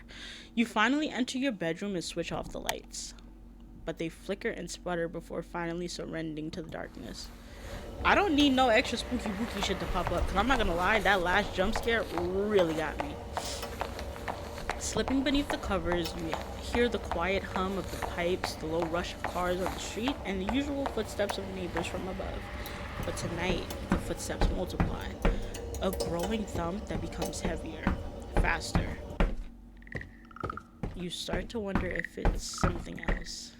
You finally enter your bedroom and switch off the lights, but they flicker and sputter before finally surrendering to the darkness. I don't need no extra spooky wooky shit to pop up, because I'm not gonna lie, that last jump scare really got me. Slipping beneath the covers, you hear the quiet hum of the pipes, the low rush of cars on the street, and the usual footsteps of neighbors from above. But tonight, the footsteps multiply. A growing thump that becomes heavier, faster. You start to wonder if it's something else.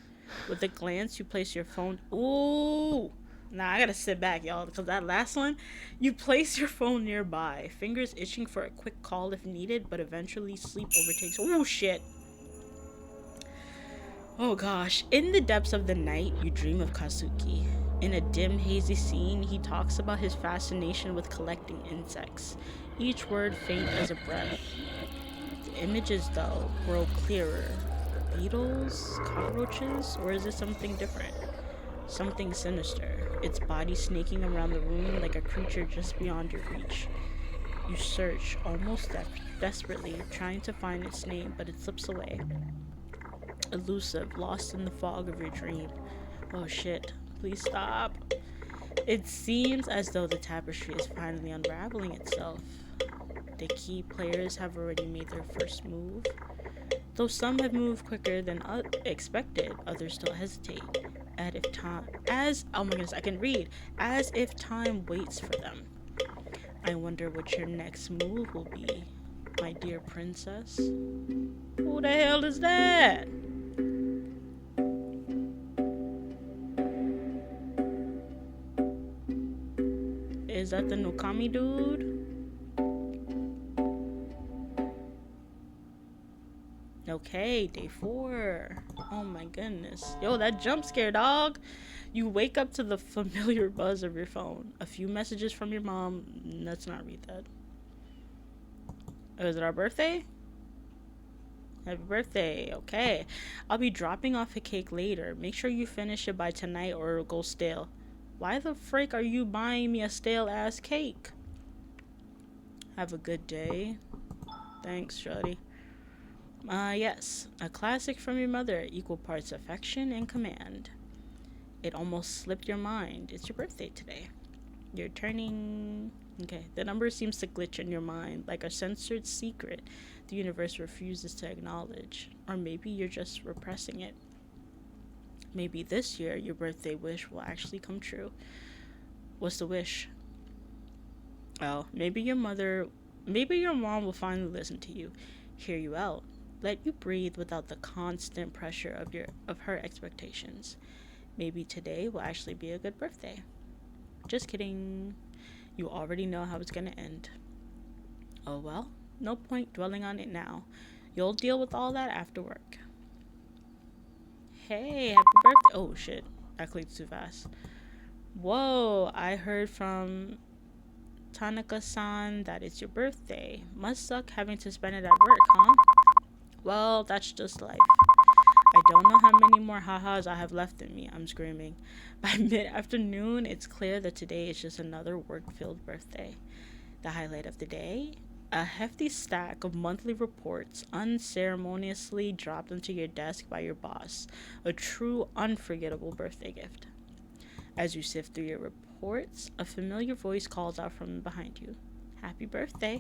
With a glance, you place your phone. Ooh! Nah, I gotta sit back, y'all, because that last one, you place your phone nearby, fingers itching for a quick call if needed, but eventually sleep overtakes. Oh, shit. Oh, gosh. In the depths of the night, you dream of Kazuki. In a dim, hazy scene, he talks about his fascination with collecting insects, each word faint as a breath. The images, though, grow clearer. Beetles? Cockroaches? Or is it something different? Something sinister, its body snaking around the room like a creature just beyond your reach. You search, almost desperately, trying to find its name, but it slips away. Elusive, lost in the fog of your dream. Oh shit, please stop. It seems as though the tapestry is finally unraveling itself. The key players have already made their first move. Though some have moved quicker than expected, others still hesitate. As if time waits for them. I wonder what your next move will be, my dear princess. Who the hell is that? Is that the Nokami dude? Okay, day 4. Oh my goodness. Yo, that jump scare, dog. You wake up to the familiar buzz of your phone. A few messages from your mom. Let's not read that. Oh, is it our birthday? Happy birthday. Okay. I'll be dropping off a cake later. Make sure you finish it by tonight or it'll go stale. Why the frick are you buying me a stale ass cake? Have a good day. Thanks, shawty. Yes, a classic from your mother, equal parts affection and command. It almost slipped your mind. It's your birthday today. You're turning... Okay, the number seems to glitch in your mind, like a censored secret the universe refuses to acknowledge. Or maybe you're just repressing it. Maybe this year, your birthday wish will actually come true. What's the wish? Oh, maybe your mom will finally listen to you, hear you out. Let you breathe without the constant pressure of her expectations. Maybe today will actually be a good birthday. Just kidding. You already know how it's gonna end. Oh well, no point dwelling on it now. You'll deal with all that after work. Hey, happy birthday. Oh shit, I clicked too fast. Whoa, I heard from Tanaka-san that it's your birthday. Must suck having to spend it at work, huh? Well, that's just life. I don't know how many more ha-has I have left in me. I'm screaming. By mid-afternoon, it's clear that today is just another work-filled birthday. The highlight of the day? A hefty stack of monthly reports unceremoniously dropped onto your desk by your boss. A true unforgettable birthday gift. As you sift through your reports, a familiar voice calls out from behind you. Happy birthday.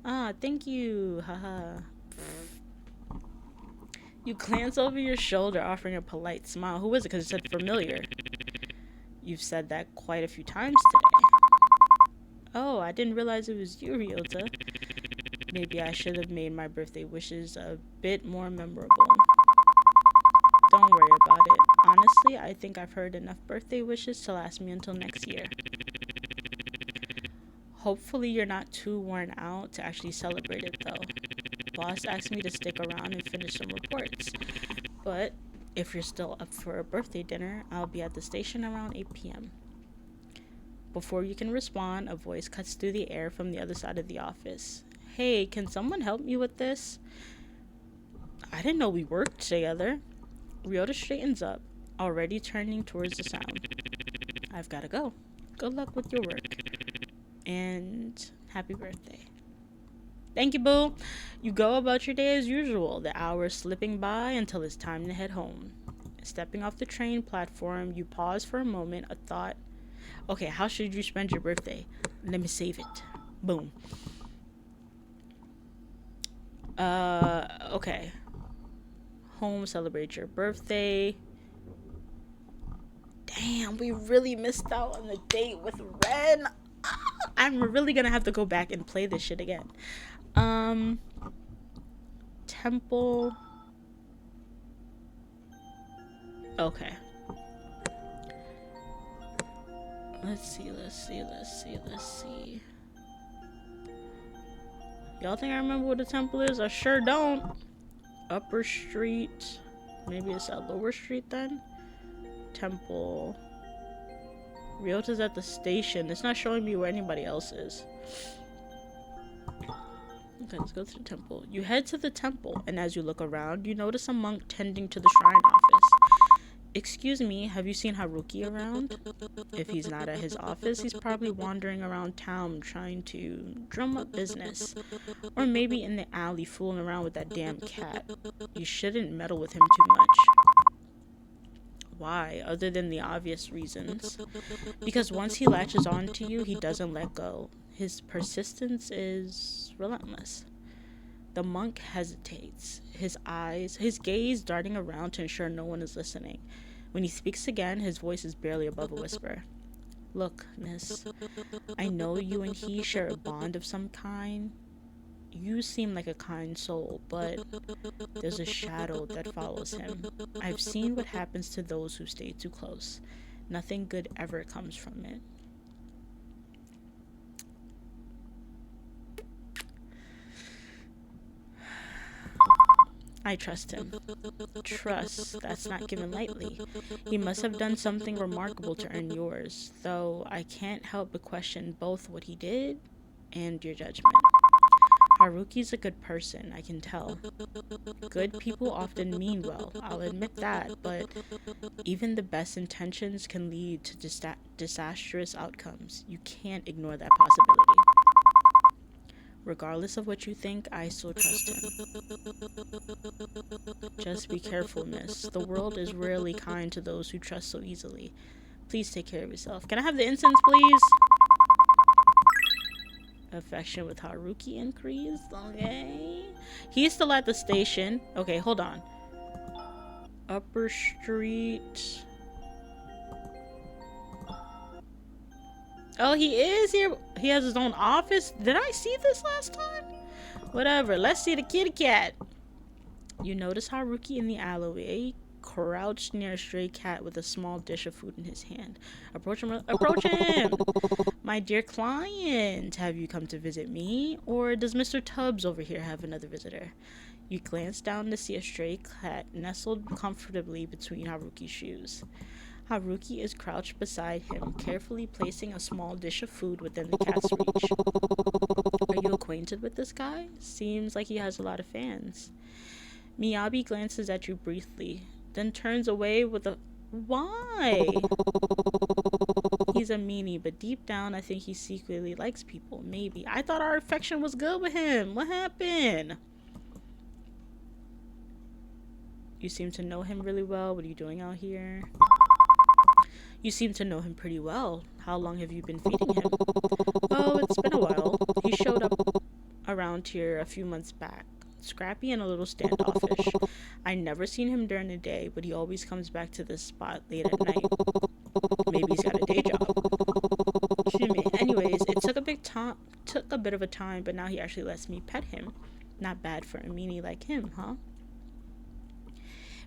Ah, thank you. Haha. You glance over your shoulder, offering a polite smile. Who is it? Because it said familiar. You've said that quite a few times today. Oh, I didn't realize it was you, Ryota. Maybe I should have made my birthday wishes a bit more memorable. Don't worry about it. Honestly, I think I've heard enough birthday wishes to last me until next year. Hopefully you're not too worn out to actually celebrate it, though. Boss asked me to stick around and finish some reports. But If you're still up for a birthday dinner, I'll be at the station around 8 p.m. Before you can respond, a voice cuts through the air from the other side of the office. Hey, can someone help me with this? I didn't know we worked together. Ryota straightens up, already turning towards the sound. I've gotta go. Good luck with your work. And happy birthday. Thank you, boo. You go about your day as usual, the hours slipping by until it's time to head home. Stepping off the train platform, you pause for a moment, a thought. Okay, how should you spend your birthday? Let me save it. Boom. Okay. Home, celebrate your birthday. Damn, we really missed out on the date with Ren. I'm really gonna have to go back and play this shit again. Temple. Okay. Let's see. Y'all think I remember what the temple is? I sure don't. Upper Street. Maybe it's at Lower Street then? Temple. Ryota's at the station. It's not showing me where anybody else is. Okay, let's go to the temple. You head to the temple, and as you look around, you notice a monk tending to the shrine office. Excuse me, have you seen Haruki around? If he's not at his office, he's probably wandering around town trying to drum up business. Or maybe in the alley fooling around with that damn cat. You shouldn't meddle with him too much. Why, other than the obvious reasons? Because once he latches on to you, he doesn't let go. His persistence is relentless. The monk hesitates, his gaze darting around to ensure no one is listening. When he speaks again, his voice is barely above a whisper. Look, miss, I know you and he share a bond of some kind. You seem like a kind soul, but there's a shadow that follows him. I've seen what happens to those who stay too close. Nothing good ever comes from it. I trust him. Trust, that's not given lightly. He must have done something remarkable to earn yours, though I can't help but question both what he did and your judgment. Haruki's a good person, I can tell. Good people often mean well, I'll admit that, but even the best intentions can lead to disastrous outcomes. You can't ignore that possibility. Regardless of what you think, I still trust him. Just be careful, miss. The world is rarely kind to those who trust so easily. Please take care of yourself. Can I have the incense, please? Affection with Haruki increased. Okay. He's still at the station. Okay, hold on. Upper Street. Oh, he is here. He has his own office. Did I see this last time? Whatever. Let's see the kitty cat. You notice Haruki in the alleyway, crouched near a stray cat with a small dish of food in his hand. Approach him. Approach him! My dear client, have you come to visit me? Or does Mr. Tubbs over here have another visitor? You glance down to see a stray cat nestled comfortably between Haruki's shoes. Haruki is crouched beside him, carefully placing a small dish of food within the cat's reach. Are you acquainted with this guy? Seems like he has a lot of fans. Miyabi glances at you briefly, then turns away with a... Why? He's a meanie, but deep down I think he secretly likes people. Maybe. I thought our affection was good with him. What happened? You seem to know him really well. What are you doing out here? You seem to know him pretty well. How long have you been feeding him? Oh, it's been a while. He showed up around here a few months back. Scrappy and a little standoffish. I never seen him during the day, but he always comes back to this spot late at night. Maybe he's got a day job. Excuse me. Anyways, it took a bit of a time, but now he actually lets me pet him. Not bad for a meanie like him, huh?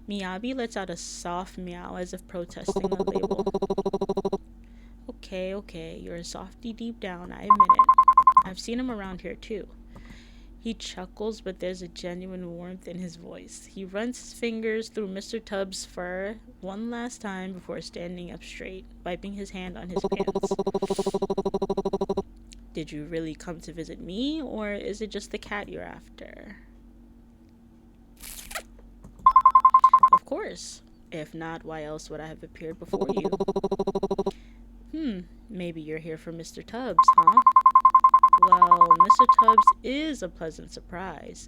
Miyabi lets out a soft meow as if protesting a label. Okay, you're a softie deep down, I admit it. I've seen him around here too. He chuckles, but there's a genuine warmth in his voice. He runs his fingers through Mr. Tubbs' fur one last time before standing up straight, wiping his hand on his pants. Did you really come to visit me, or is it just the cat you're after? Of course. If not, why else would I have appeared before you? Maybe you're here for Mr. Tubbs, huh? Well, Mr. Tubbs is a pleasant surprise,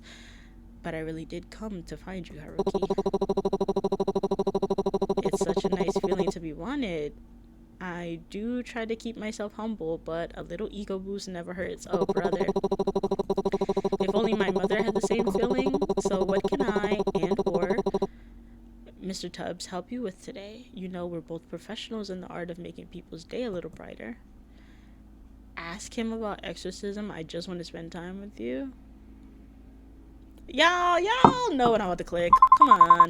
but I really did come to find you, Haruki. It's such a nice feeling to be wanted. I do try to keep myself humble, but a little ego boost never hurts. Oh, brother. If only my mother had the same feeling. So what can I and or Mr. Tubbs help you with today? You know, we're both professionals in the art of making people's day a little brighter. Ask him about exorcism. I just want to spend time with you. Y'all know what I want to click. Come on.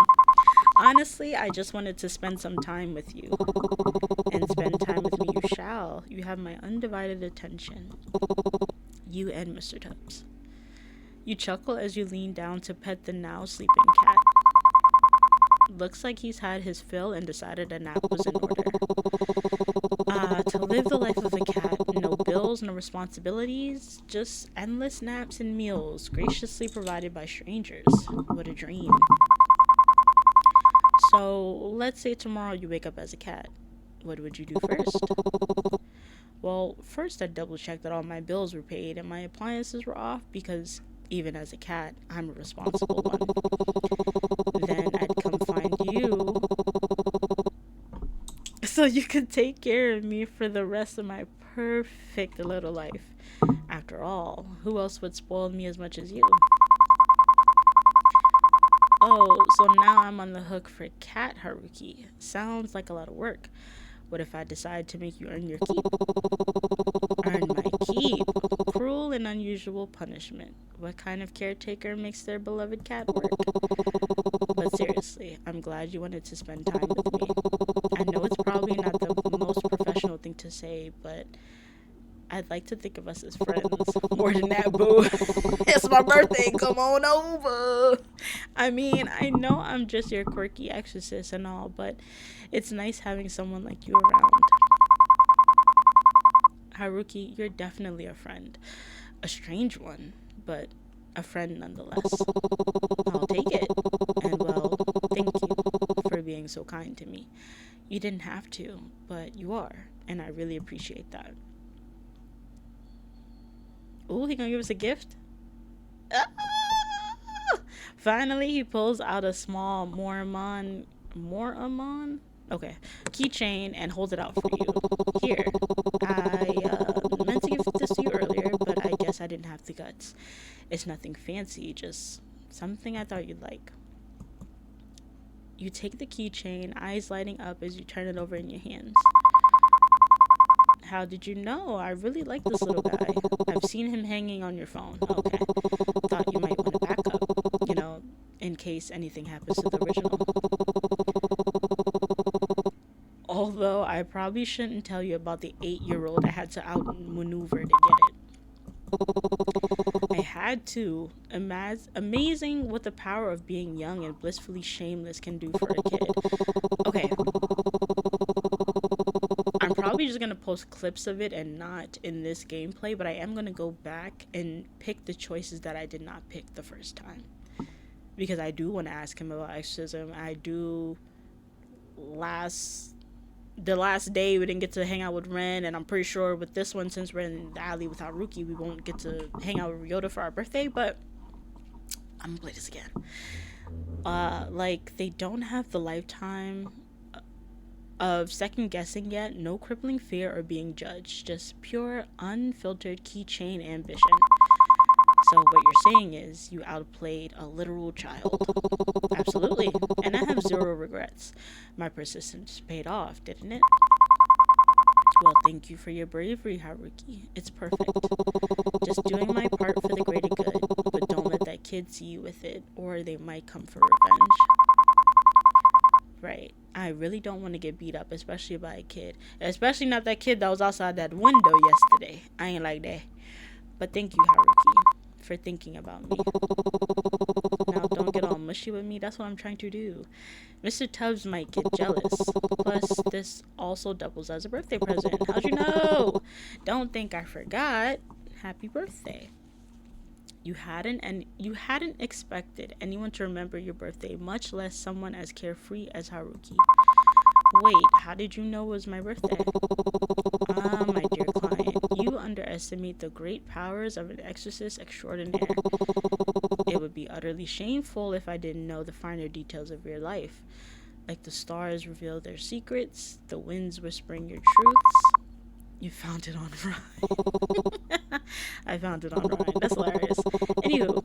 Honestly, I just wanted to spend some time with you. And spend time with me you shall. You have my undivided attention. You and Mr. Tubbs. You chuckle as you lean down to pet the now sleeping cat. Looks like he's had his fill and decided a nap was in order. To live the life of a cat, no bills, no responsibilities, just endless naps and meals, graciously provided by strangers. What a dream. So, let's say tomorrow you wake up as a cat. What would you do first? Well, first I'd double check that all my bills were paid and my appliances were off, because even as a cat, I'm a responsible one. Then I'd come find you so you could take care of me for the rest of my perfect little life. After all, who else would spoil me as much as you? Oh, so now I'm on the hook for cat, Haruki. Sounds like a lot of work. What if I decide to make you earn your keep? Earn my keep? Cruel and unusual punishment. What kind of caretaker makes their beloved cat work? But seriously, I'm glad you wanted to spend time with me. I know it's probably not the most professional thing to say, but I'd like to think of us as friends. More than that, boo. It's my birthday. Come on over. I mean, I know I'm just your quirky exorcist and all, but it's nice having someone like you around. Haruki, you're definitely a friend. A strange one, but a friend nonetheless. I'll take it. And well, thank you for being so kind to me. You didn't have to, but you are, and I really appreciate that. Ooh, he gonna give us a gift? Ah! Finally, he pulls out a small Moramon? Okay, keychain and holds it out for you. Here, I meant to give this to you earlier, but I guess I didn't have the guts. It's nothing fancy, just something I thought you'd like. You take the keychain, eyes lighting up as you turn it over in your hands. How did you know? I really like this little guy. I've seen him hanging on your phone. Okay. Thought you might want to back up, in case anything happens to the original. Although I probably shouldn't tell you about the 8-year-old I had to outmaneuver to get it. I had to. Amazing what the power of being young and blissfully shameless can do for a kid. Okay. I'm probably just going to post clips of it and not in this gameplay, but I am going to go back and pick the choices that I did not pick the first time. Because I do want to ask him about exorcism. I do. The last day we didn't get to hang out with Ren, and I'm pretty sure with this one, since we're in the alley with Haruki, we won't get to hang out with Ryota for our birthday, but I'm gonna play this again. They don't have the lifetime of second guessing yet, no crippling fear or being judged, just pure unfiltered keychain ambition. So what you're saying is you outplayed a literal child. Absolutely. And I have zero regrets. My persistence paid off, didn't it? Well, thank you for your bravery, Haruki. It's perfect. Just doing my part for the greater good, but don't let that kid see you with it, or they might come for revenge. Right. I really don't want to get beat up, especially by a kid. Especially not that kid that was outside that window yesterday. I ain't like that. But thank you, Haruki. for thinking about me. Now, don't get all mushy with me. That's what I'm trying to do. Mr. Tubbs might get jealous. Plus, this also doubles as a birthday present. How'd you know? Don't think I forgot. Happy birthday. You hadn't expected anyone to remember your birthday, much less someone as carefree as Haruki. Wait, how did you know it was my birthday? Ah, my dear client, you underestimate the great powers of an exorcist extraordinaire. It would be utterly shameful if I didn't know the finer details of your life. Like the stars reveal their secrets, the winds whispering your truths. You found it on Ryan. I found it on Ryan. That's hilarious. Anywho,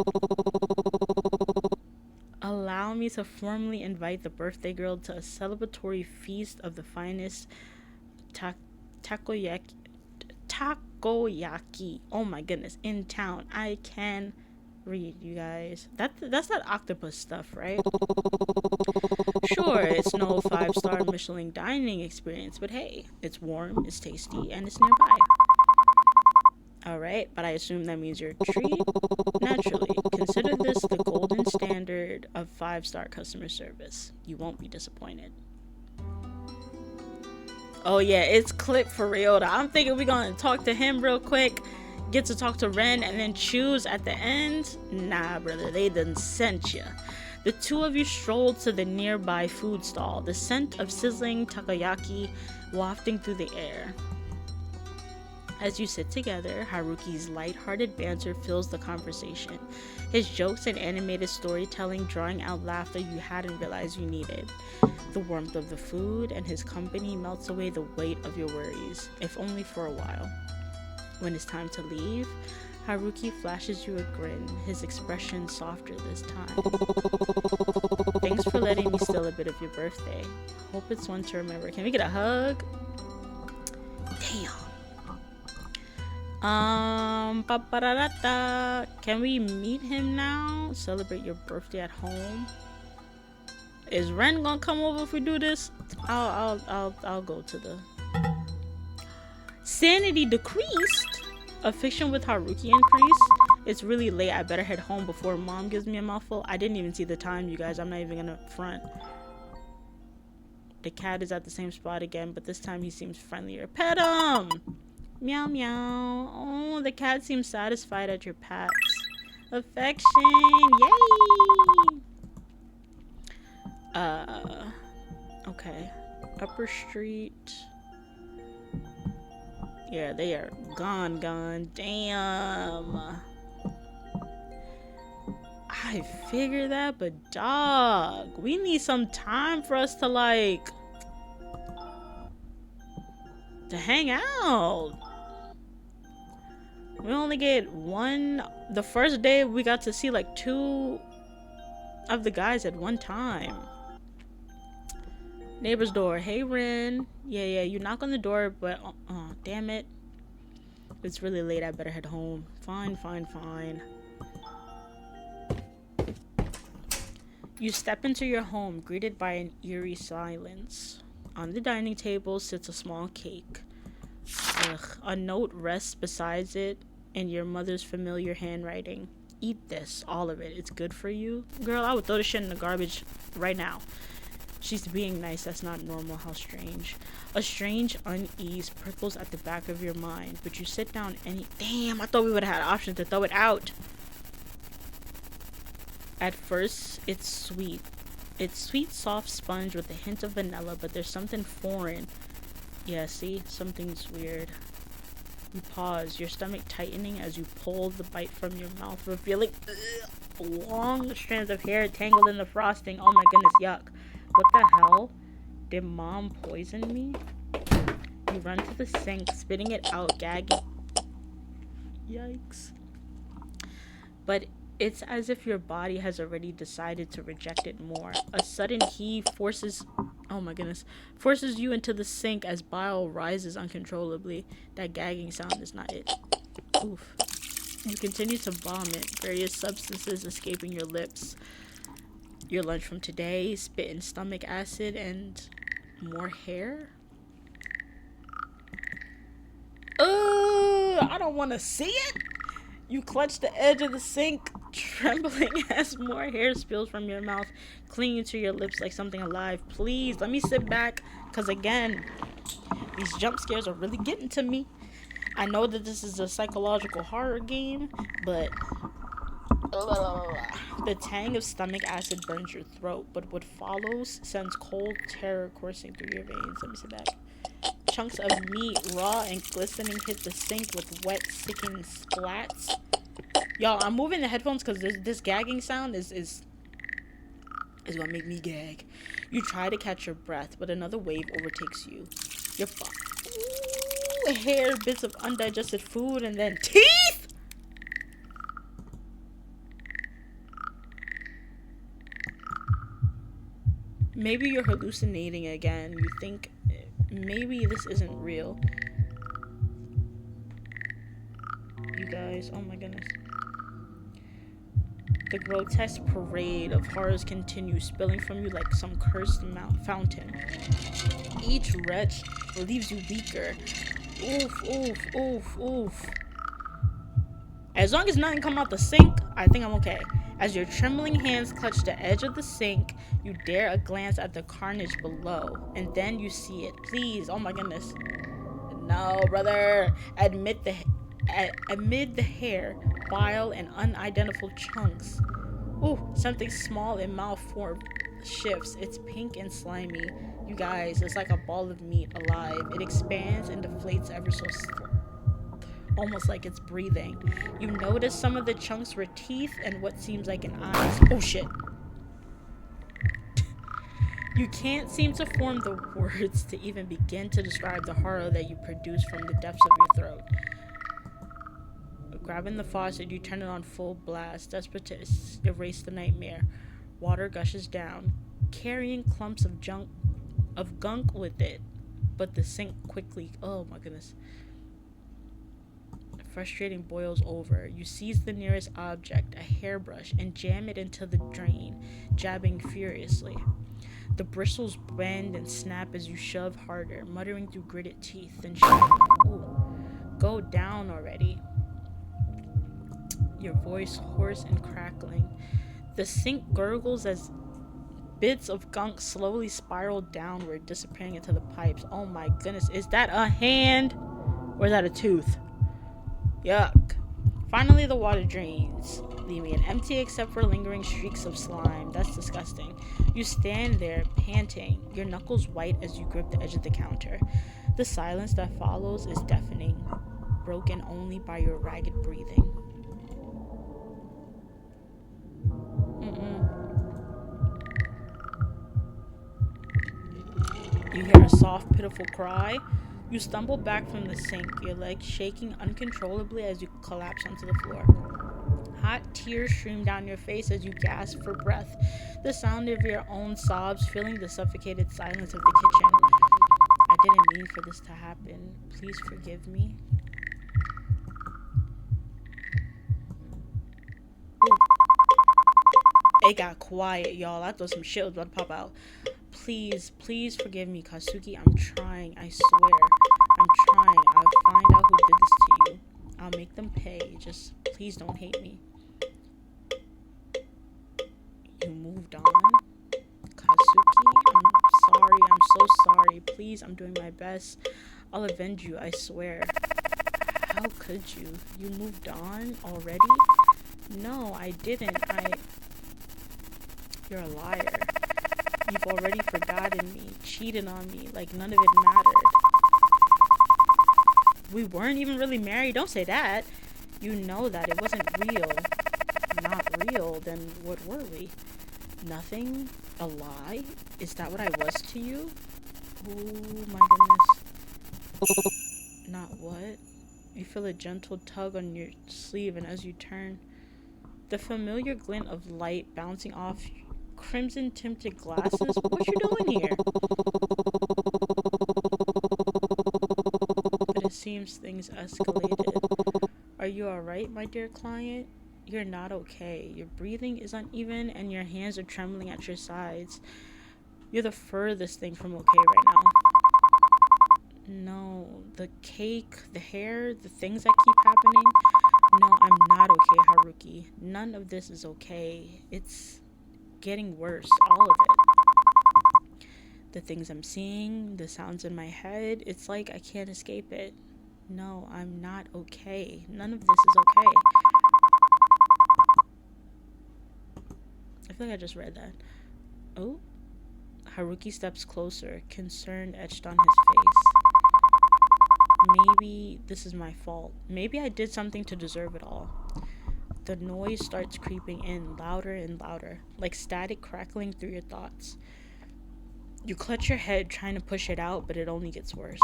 allow me to formally invite the birthday girl to a celebratory feast of the finest takoyaki. Takoyaki. Oh my goodness, in town. I can read, you guys. That's that octopus stuff, right? Sure, it's no 5-star Michelin dining experience, but hey, it's warm, it's tasty, and it's nearby. Alright, but I assume that means you're a treat? Naturally, consider this the golden standard of 5-star customer service. You won't be disappointed. Oh yeah, it's Clip for Ryota. I'm thinking we're gonna talk to him real quick, get to talk to Ren, and then choose at the end. Nah, brother, they done sent ya. The two of you strolled to the nearby food stall, the scent of sizzling takoyaki wafting through the air. As you sit together, Haruki's light-hearted banter fills the conversation. His jokes and animated storytelling drawing out laughter you hadn't realized you needed. The warmth of the food and his company melts away the weight of your worries, if only for a while. When it's time to leave, Haruki flashes you a grin, his expression softer this time. Thanks for letting me steal a bit of your birthday. Hope it's one to remember. Can we get a hug? Damn. Can we meet him now? Celebrate your birthday at home? Is Ren gonna come over if we do this? I'll go to the Sanity Decreased. A fiction with Haruki increased. It's really late. I better head home before mom gives me a mouthful. I didn't even see the time, you guys. I'm not even gonna front. The cat is at the same spot again, but this time he seems friendlier. Pet him! Meow meow. Oh, the cat seems satisfied at your pats. Affection. Yay! Okay. Upper Street. Yeah, they are gone. Damn. I figure that, but dog, we need some time for us to to hang out. We only get one. The first day we got to see like 2 of the guys at one time. Neighbor's door. Hey Ren. Yeah, you knock on the door, but oh damn it, it's really late. I better head home. Fine. You step into your home, greeted by an eerie silence. On the dining table sits a small cake. Ugh, a note rests beside it in your mother's familiar handwriting. Eat this, all of it. It's good for you. Girl, I would throw this shit in the garbage right now. She's being nice. That's not normal. How strange. A strange unease prickles at the back of your mind, but you sit down Damn, I thought we would have had an option to throw it out. At first, it's sweet. It's sweet, soft sponge with a hint of vanilla, but there's something foreign. Yeah, see? Something's weird. You pause, your stomach tightening as you pull the bite from your mouth, revealing long strands of hair tangled in the frosting. Oh my goodness, yuck. What the hell? Did mom poison me? You run to the sink, spitting it out, gagging. Yikes. But it's as if your body has already decided to reject it more. A sudden heave forces you into the sink as bile rises uncontrollably. That gagging sound is not it. Oof. You continue to vomit, various substances escaping your lips. Your lunch from today, spit and stomach acid, and more hair? I don't want to see it. You clutch the edge of the sink, trembling as more hair spills from your mouth, clinging to your lips like something alive. Please, let me sit back, because again, these jump scares are really getting to me. I know that this is a psychological horror game, but the tang of stomach acid burns your throat, but what follows sends cold terror coursing through your veins. Let me sit back. Chunks of meat, raw and glistening, hit the sink with wet, sickening splats. Y'all, I'm moving the headphones because this gagging sound is gonna make me gag. You try to catch your breath, but another wave overtakes you. You're fucked. Ooh, hair, bits of undigested food, and then teeth! Maybe you're hallucinating again. You think maybe this isn't real. You guys, oh my goodness. The grotesque parade of horrors continues, spilling from you like some cursed fountain. Each wretch leaves you weaker. Oof, oof, oof, oof. As long as nothing come out the sink, I think I'm okay. As your trembling hands clutch the edge of the sink, you dare a glance at the carnage below, and then you see it. Please, oh my goodness. No, brother. Amid the hair, bile, and unidentifiable chunks. Ooh, something small and malformed shifts. It's pink and slimy. You guys, it's like a ball of meat alive. It expands and deflates ever so almost like it's breathing. You notice some of the chunks were teeth and what seems like an eye. Oh shit. You can't seem to form the words to even begin to describe the horror that you produce from the depths of your throat. Grabbing the faucet, you turn it on full blast, desperate to erase the nightmare. Water gushes down, carrying clumps of gunk with it. But the sink quickly, oh my goodness. Frustrating boils over. You seize the nearest object, a hairbrush, and jam it into the drain, jabbing furiously. The bristles bend and snap as you shove harder, muttering through gritted teeth, and shouting, "Ooh, go down already." Your voice hoarse and crackling. The sink gurgles as bits of gunk slowly spiral downward, disappearing into the pipes. Oh my goodness, is that a hand? Or is that a tooth? Yuck. Finally, the water drains, leaving it empty except for lingering streaks of slime. That's disgusting. You stand there, panting, your knuckles white as you grip the edge of the counter. The silence that follows is deafening, broken only by your ragged breathing. You hear a soft, pitiful cry. You stumble back from the sink, your legs shaking uncontrollably as you collapse onto the floor. Hot tears stream down your face as you gasp for breath, the sound of your own sobs filling the suffocated silence of the kitchen. I didn't mean for this to happen. Please forgive me. Ooh. It got quiet, y'all. I thought some shit was about to pop out. Please forgive me, Katsuki. I'm trying, I swear. I'm trying. I'll find out who did this to you. I'll make them pay. Just please don't hate me. You moved on? Katsuki, I'm sorry. I'm so sorry. Please, I'm doing my best. I'll avenge you, I swear. How could you? You moved on already? No, I didn't. You're a liar. You've already forgotten me, cheated on me, like none of it mattered. We weren't even really married. Don't say that. You know that it wasn't real. Not real, then what were we? Nothing? A lie? Is that what I was to you? Oh my goodness. Not what? You feel a gentle tug on your sleeve, and as you turn, the familiar glint of light bouncing off crimson tinted glasses. What you doing here? But it seems things escalated. Are you alright, my dear client? You're not okay. Your breathing is uneven and your hands are trembling at your sides. You're the furthest thing from okay right now. No, the cake, the hair, the things that keep happening, No, I'm not okay, Haruki. None of this is okay. It's getting worse, all of it. The things I'm seeing, the sounds in my head, it's like I can't escape it. No, I'm not okay. None of this is okay. I feel like I just read that. Oh, Haruki steps closer, concern etched on his face. Maybe this is my fault. Maybe I did something to deserve it all. The noise starts creeping in, louder and louder, like static crackling through your thoughts. You clutch your head, trying to push it out, but it only gets worse.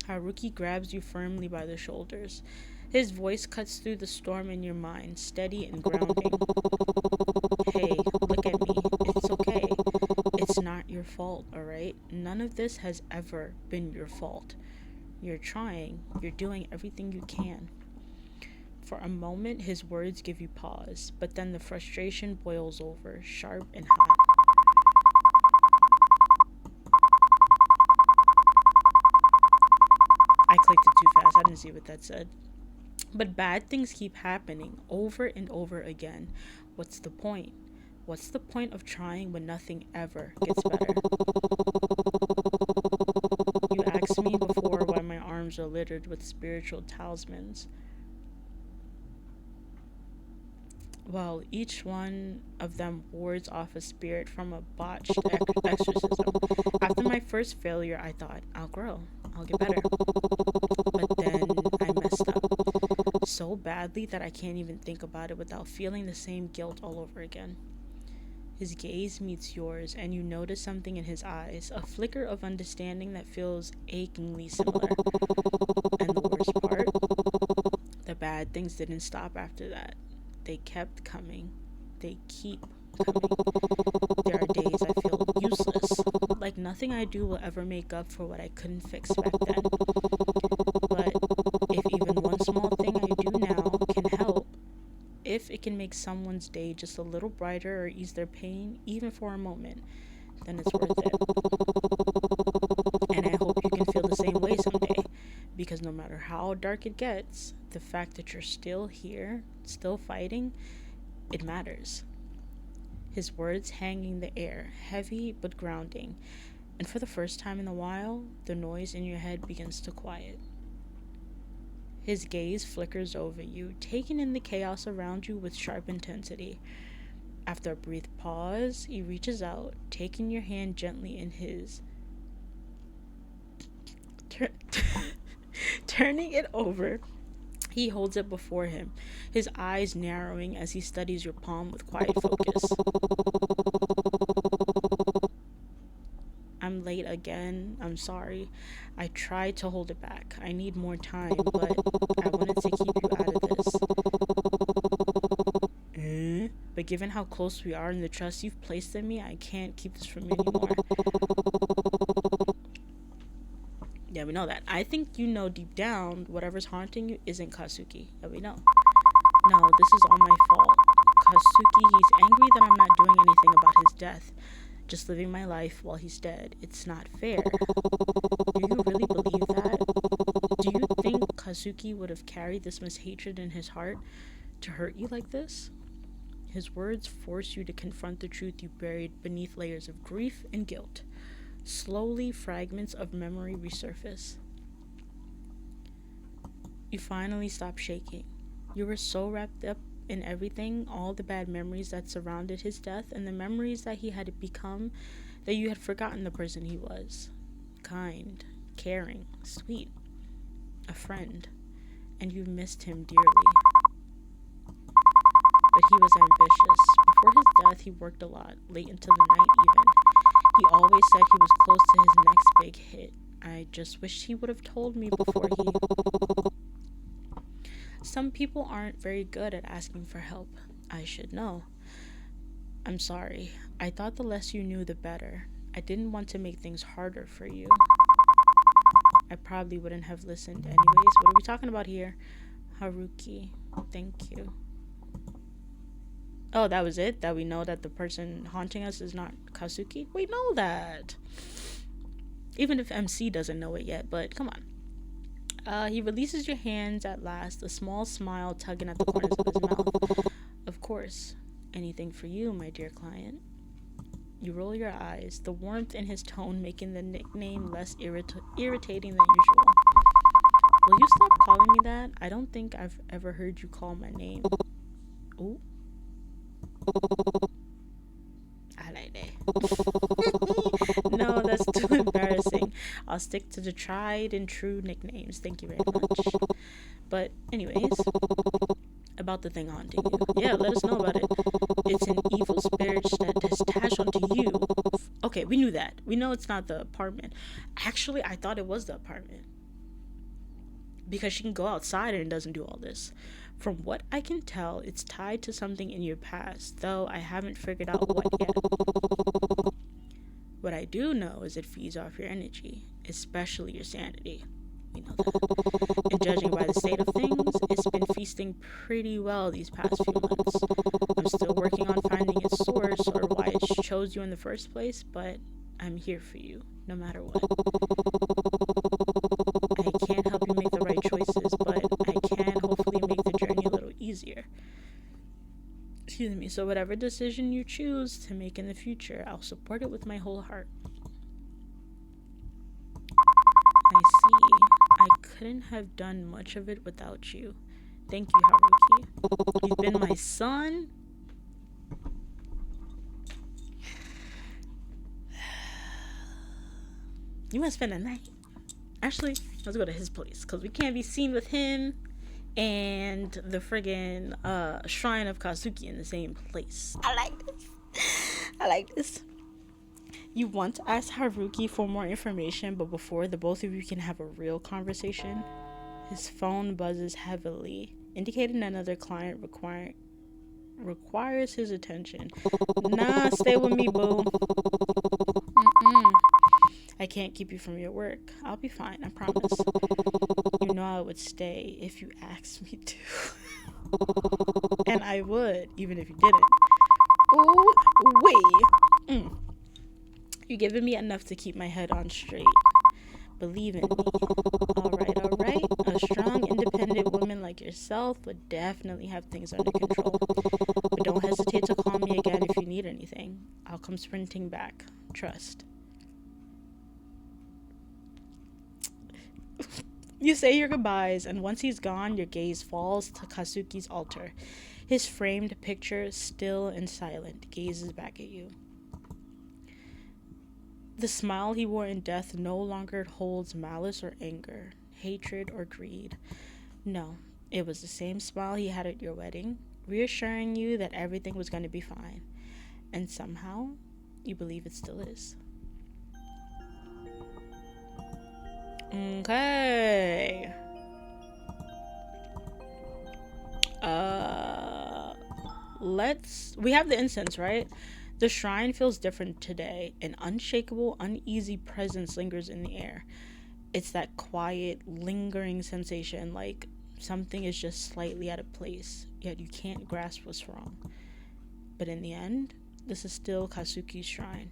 Haruki grabs you firmly by the shoulders. His voice cuts through the storm in your mind, steady and grounding. Hey, look at me. It's okay. It's not your fault, alright? None of this has ever been your fault. You're trying. You're doing everything you can. For a moment, his words give you pause, but then the frustration boils over, sharp and hot. I clicked it too fast. I didn't see what that said. But bad things keep happening over and over again. What's the point? What's the point of trying when nothing ever gets better? You asked me before why my arms are littered with spiritual talismans. Well, each one of them wards off a spirit from a botched exorcism. After my first failure, I thought, I'll grow, I'll get better. But then I messed up so badly that I can't even think about it without feeling the same guilt all over again. His gaze meets yours, and you notice something in his eyes, a flicker of understanding that feels achingly similar. And the worst part, the bad things didn't stop after that. They kept coming. They keep coming. There are days I feel useless, like nothing I do will ever make up for what I couldn't fix back then. But if even one small thing I do now can help, if it can make someone's day just a little brighter or ease their pain, even for a moment, then it's worth it. And I hope you can feel the same way someday. Because no matter how dark it gets, the fact that you're still here, still fighting, it matters. His words hang in the air, heavy but grounding. And for the first time in a while, the noise in your head begins to quiet. His gaze flickers over you, taking in the chaos around you with sharp intensity. After a brief pause, he reaches out, taking your hand gently in his. Turning it over, he holds it before him, his eyes narrowing as he studies your palm with quiet focus. I'm late again. I'm sorry. I tried to hold it back. I need more time, but I wanted to keep you out of this. But given how close we are and the trust you've placed in me, I can't keep this from you anymore. Yeah, we know that. I think you know deep down whatever's haunting you isn't Katsuki. Yeah, we know. No, this is all my fault. Katsuki, he's angry that I'm not doing anything about his death. Just living my life while he's dead. It's not fair. Do you really believe that? Do you think Katsuki would have carried this much hatred in his heart to hurt you like this? His words force you to confront the truth you buried beneath layers of grief and guilt. Slowly, fragments of memory resurface. You finally stop shaking. You were so wrapped up in everything, all the bad memories that surrounded his death and the memories that he had become, that you had forgotten the person he was. Kind, caring, sweet, a friend, and you missed him dearly. But he was ambitious. Before his death, he worked a lot, late into the night even. He always said he was close to his next big hit. I just wished he would have told me before he. Some people aren't very good at asking for help. I should know. I'm sorry. I thought the less you knew, the better. I didn't want to make things harder for you. I probably wouldn't have listened anyways. What are we talking about here? Haruki. Thank you. Oh, that was it? That we know that the person haunting us is not Katsuki? We know that. Even if MC doesn't know it yet, but come on. He releases your hands at last, a small smile tugging at the corners of his mouth. Of course, anything for you, my dear client. You roll your eyes, the warmth in his tone making the nickname less irritating than usual. Will you stop calling me that? I don't think I've ever heard you call my name. Oh, I like that. No, that's too embarrassing. I'll stick to the tried and true nicknames. Thank you very much. But, anyways, about the thing haunting you. Yeah, let us know about it. It's an evil spirit that has attached onto you. Okay, we knew that. We know it's not the apartment. Actually, I thought it was the apartment. Because she can go outside and it doesn't do all this. From what I can tell, it's tied to something in your past, though I haven't figured out what yet. What I do know is it feeds off your energy, especially your sanity. We know that. And judging by the state of things, it's been feasting pretty well these past few months. I'm still working on finding its source or why it chose you in the first place, but I'm here for you, no matter what. I can't help you make the right choices, but I can hopefully make the journey a little easier. Excuse me. So whatever decision you choose to make in the future, I'll support it with my whole heart. I see. I couldn't have done much of it without you. Thank you, Haruki. You've been my son. You want to spend the night? Actually, let's go to his place, because we can't be seen with him and the friggin' shrine of Kazuki in the same place. I like this. You want to ask Haruki for more information, but before the both of you can have a real conversation, his phone buzzes heavily, indicating another client requires his attention. Nah, stay with me, boo. I can't keep you from your work. I'll be fine, I promise. You know I would stay if you asked me to. And I would, even if you didn't. Oh, wait. You're giving me enough to keep my head on straight. Believe in me. Alright. A strong, independent woman like yourself would definitely have things under control. But don't hesitate to call me again if you need anything. I'll come sprinting back. Trust. You say your goodbyes, and once he's gone, your gaze falls to Kazuki's altar. His framed picture, still and silent, gazes back at you. The smile he wore in death no longer holds malice or anger, hatred or greed. No, it was the same smile he had at your wedding, reassuring you that everything was going to be fine. And somehow, you believe it still is. Okay. We have the incense, right? The shrine feels different today. An unshakable, uneasy presence lingers in the air. It's that quiet, lingering sensation, like something is just slightly out of place, yet you can't grasp what's wrong. But in the end, this is still Kazuki's shrine.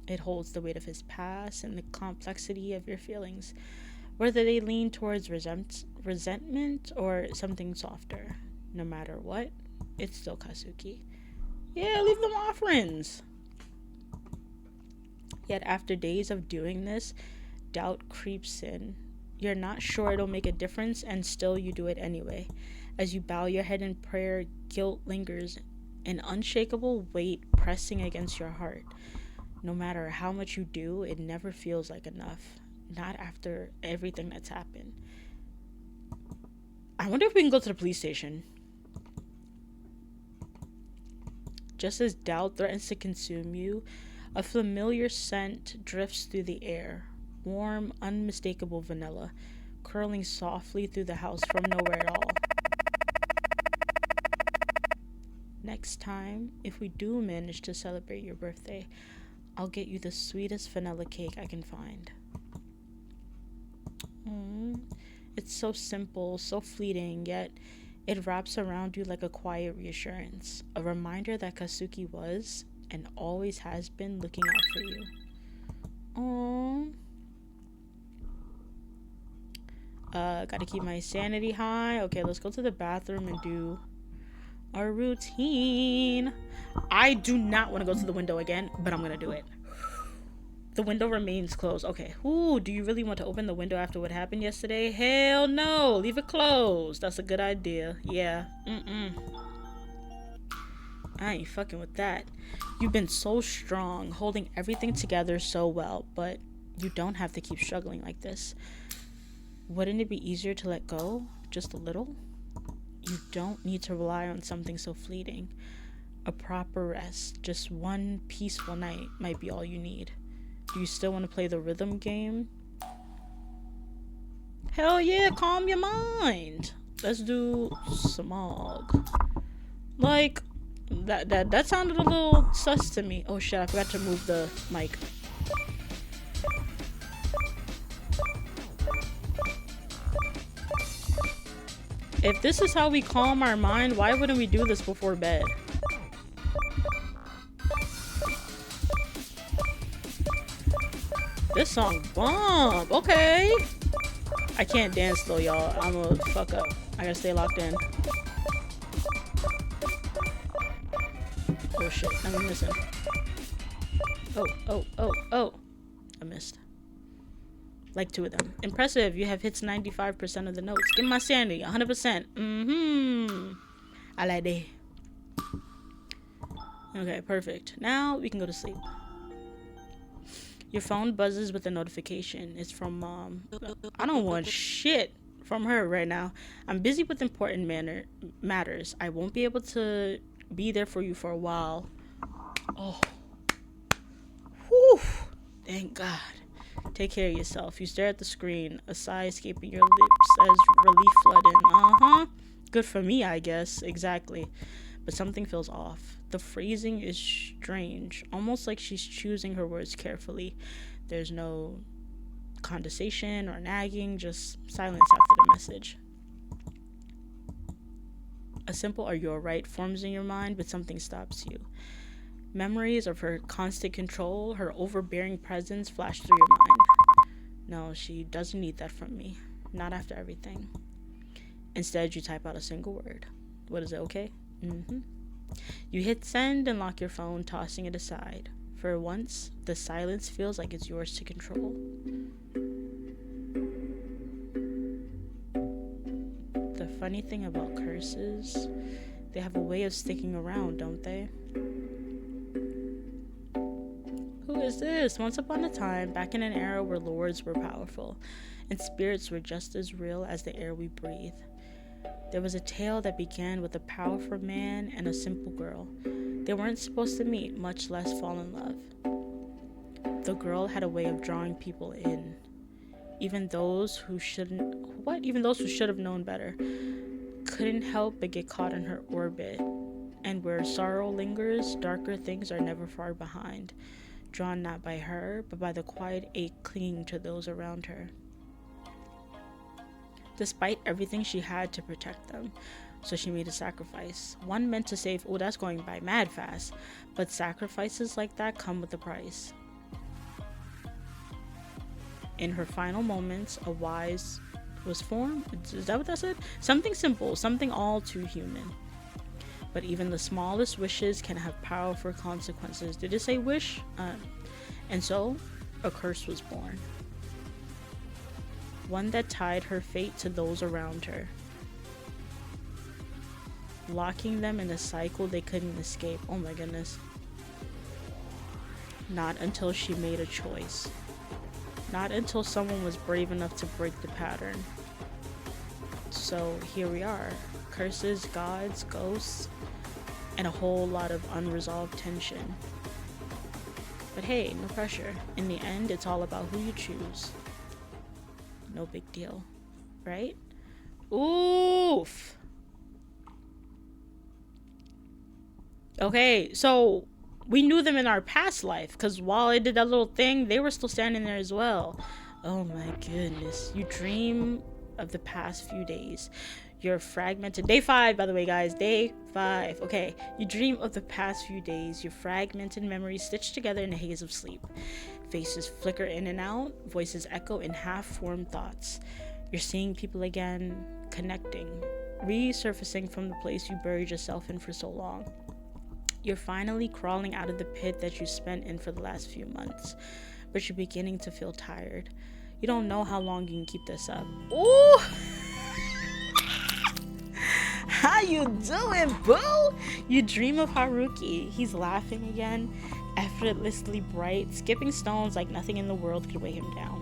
It holds the weight of his past and the complexity of your feelings, whether they lean towards resentment or something softer. No matter what, it's still Kazuki. Yeah, leave them offerings. Yet after days of doing this, doubt creeps in. You're not sure it'll make a difference, and still you do it anyway. As you bow your head in prayer, guilt lingers, an unshakable weight pressing against your heart. No matter how much you do, it never feels like enough. Not after everything that's happened. I wonder if we can go to the police station. Just as doubt threatens to consume you, a familiar scent drifts through the air. Warm, unmistakable vanilla, curling softly through the house from nowhere at all. Next time, if we do manage to celebrate your birthday, I'll get you the sweetest vanilla cake I can find. It's so simple, so fleeting, yet it wraps around you like a quiet reassurance, a reminder that Kazuki was and always has been looking out for you. Aww. Gotta keep my sanity high. Okay, let's go to the bathroom and do our routine. I do not want to go to the window again, but I'm gonna do it. The window remains closed. Okay. Ooh, do you really want to open the window after what happened yesterday? Hell no. Leave it closed. That's a good idea. Yeah. I ain't fucking with that. You've been so strong, holding everything together so well, but you don't have to keep struggling like this. Wouldn't it be easier to let go? Just a little? You don't need to rely on something so fleeting. A proper rest, just one peaceful night, might be all you need. Do you still want to play the rhythm game? Hell yeah, calm your mind. Let's do smog. Like, that sounded a little sus to me. Oh shit, I forgot to move the mic. If this is how we calm our mind, why wouldn't we do this before bed? This song bomb. Okay. I can't dance though, y'all. I'm gonna fuck up. I gotta stay locked in. Oh shit, I'm missing. Oh. I missed. Like 2 of them. Impressive, you have hits 95% of the notes. Give me my sanity, 100%. I like that. Okay, perfect. Now we can go to sleep. Your phone buzzes with a notification. It's from Mom. I don't want shit from her right now. I'm busy with important matters. I won't be able to be there for you for a while. Oh. Whew. Thank God. Take care of yourself. You stare at the screen, a sigh escaping your lips as relief flood in. Good for me, I guess. Exactly. But something feels off. The phrasing is strange, almost like she's choosing her words carefully. There's no condescension or nagging, just silence after the message. A simple "are you alright" forms in your mind, but something stops you. Memories of her constant control, her overbearing presence flash through your mind. No, she doesn't need that from me. Not after everything. Instead, you type out a single word. What is it, okay? You hit send and lock your phone, tossing it aside. For once, the silence feels like it's yours to control. The funny thing about curses, they have a way of sticking around, don't they? Who is this? Once upon a time, back in an era where lords were powerful, and spirits were just as real as the air we breathe. There was a tale that began with a powerful man and a simple girl. They weren't supposed to meet, much less fall in love. The girl had a way of drawing people in. Even those who should have known better couldn't help but get caught in her orbit. And where sorrow lingers, darker things are never far behind, drawn not by her, but by the quiet ache clinging to those around her. Despite everything, she had to protect them, so she made a sacrifice. One meant to save— oh, that's going by mad fast, but sacrifices like that come with a price. In her final moments, a wise was formed. Is that what that said? Something simple, something all too human. But even the smallest wishes can have powerful consequences. Did it say wish? And so, a curse was born. One that tied her fate to those around her, locking them in a cycle they couldn't escape. Oh my goodness. Not until she made a choice. Not until someone was brave enough to break the pattern. So here we are. Curses, gods, ghosts, and a whole lot of unresolved tension. But hey, no pressure. In the end, it's all about who you choose. No big deal, right? Oof. Okay, so we knew them in our past life, because while I did that little thing, they were still standing there as well. Oh my goodness. You dream of the past few days. You're fragmented. Day 5, by the way, guys. Day 5. Okay. You dream of the past few days. Your fragmented memories stitched together in a haze of sleep. Faces flicker in and out. Voices echo in half-formed thoughts. You're seeing people again, connecting, resurfacing from the place you buried yourself in for so long. You're finally crawling out of the pit that you spent in for the last few months, but you're beginning to feel tired. You don't know how long you can keep this up. Ooh! How you doing, boo? You dream of Haruki. He's laughing again, effortlessly bright, skipping stones like nothing in the world could weigh him down.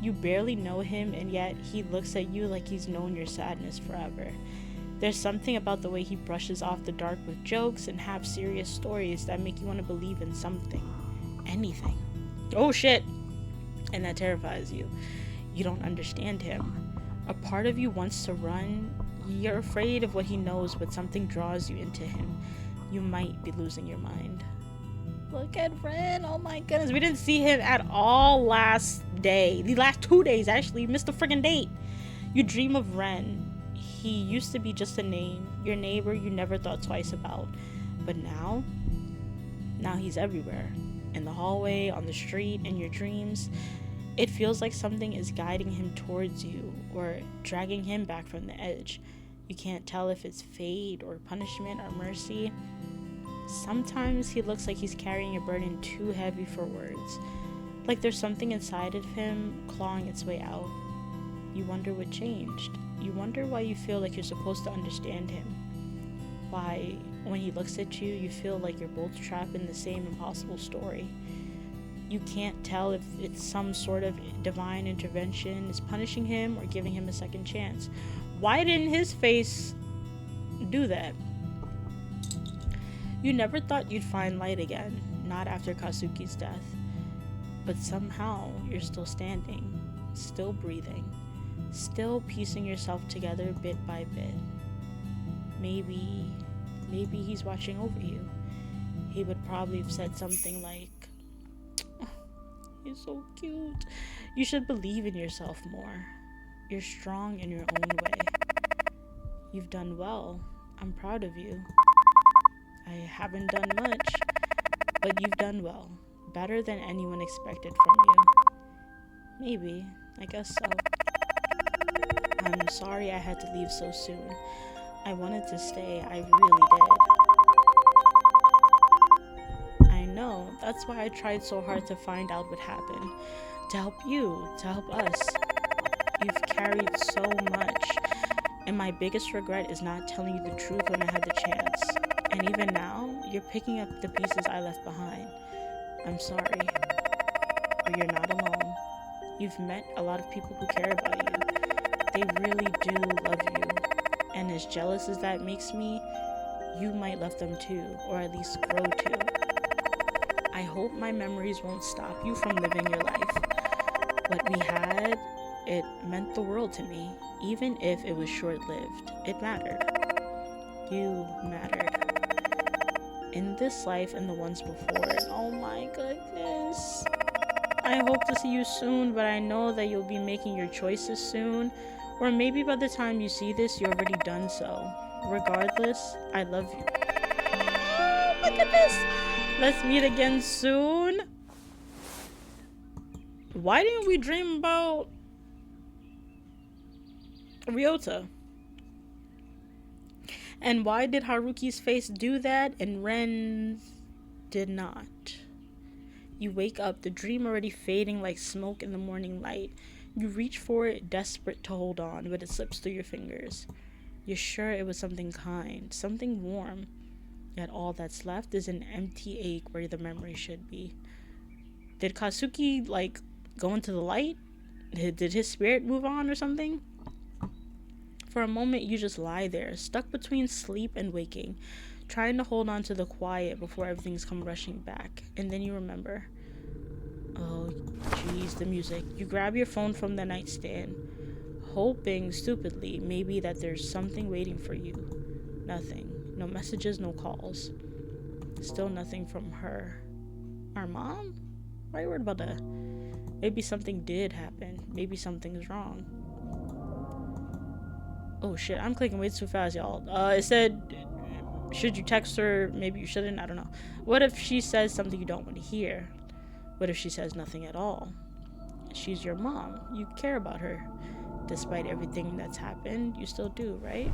You barely know him, and yet he looks at you like he's known your sadness forever. There's something about the way he brushes off the dark with jokes and half-serious stories that make you want to believe in something. Anything. Oh shit! And that terrifies you. You don't understand him. A part of you wants to run. You're afraid of what he knows, but something draws you into him. You might be losing your mind. Look at Ren. Oh my goodness. We didn't see him at all last day. The last 2 days, actually. You missed the friggin' date. You dream of Ren. He used to be just a name. Your neighbor you never thought twice about. But now he's everywhere. In the hallway, on the street, in your dreams. It feels like something is guiding him towards you or dragging him back from the edge. You can't tell if it's fate or punishment or mercy. Sometimes he looks like he's carrying a burden too heavy for words. Like there's something inside of him clawing its way out. You wonder what changed. You wonder why you feel like you're supposed to understand him. Why, when he looks at you, you feel like you're both trapped in the same impossible story. You can't tell if it's some sort of divine intervention is punishing him or giving him a second chance. Why didn't his face do that? You never thought you'd find light again, not after Kazuki's death. But somehow, you're still standing, still breathing, still piecing yourself together bit by bit. Maybe he's watching over you. He would probably have said something like, "He's so cute. You should believe in yourself more. You're strong in your own way. You've done well. I'm proud of you. I haven't done much, but you've done well. Better than anyone expected from you. Maybe. I guess so. I'm sorry I had to leave so soon. I wanted to stay. I really did. I know. That's why I tried so hard to find out what happened. To help you. To help us. You've carried so much. And my biggest regret is not telling you the truth when I had the chance. And even now, you're picking up the pieces I left behind. I'm sorry. But you're not alone. You've met a lot of people who care about you. They really do love you. And as jealous as that makes me, you might love them too, or at least grow too. I hope my memories won't stop you from living your life. What we had, it meant the world to me, even if it was short-lived. It mattered. You mattered. In this life and the ones before it. Oh my goodness. I hope to see you soon, but I know that you'll be making your choices soon. Or maybe by the time you see this, you've already done so. Regardless, I love you. Oh my goodness. Let's meet again soon. Why didn't we dream about Ryota? And why did Haruki's face do that and Ren's did not? You wake up, the dream already fading like smoke in the morning light. You reach for it, desperate to hold on, but it slips through your fingers. You're sure it was something kind, something warm. Yet all that's left is an empty ache where the memory should be. Did Kazuki, go into the light? Did his spirit move on or something? For a moment, you just lie there, stuck between sleep and waking, trying to hold on to the quiet before everything's come rushing back. And then you remember. Oh, jeez, the music. You grab your phone from the nightstand, hoping, stupidly, maybe that there's something waiting for you. Nothing. No messages, no calls. Still nothing from her. Our mom? Why are you worried about that? Maybe something did happen. Maybe something's wrong. Oh shit, I'm clicking way too fast, y'all. It said, should you text her? Maybe you shouldn't. I don't know. What if she says something you don't want to hear? What if she says nothing at all? She's your mom. You care about her. Despite everything that's happened, you still do, right?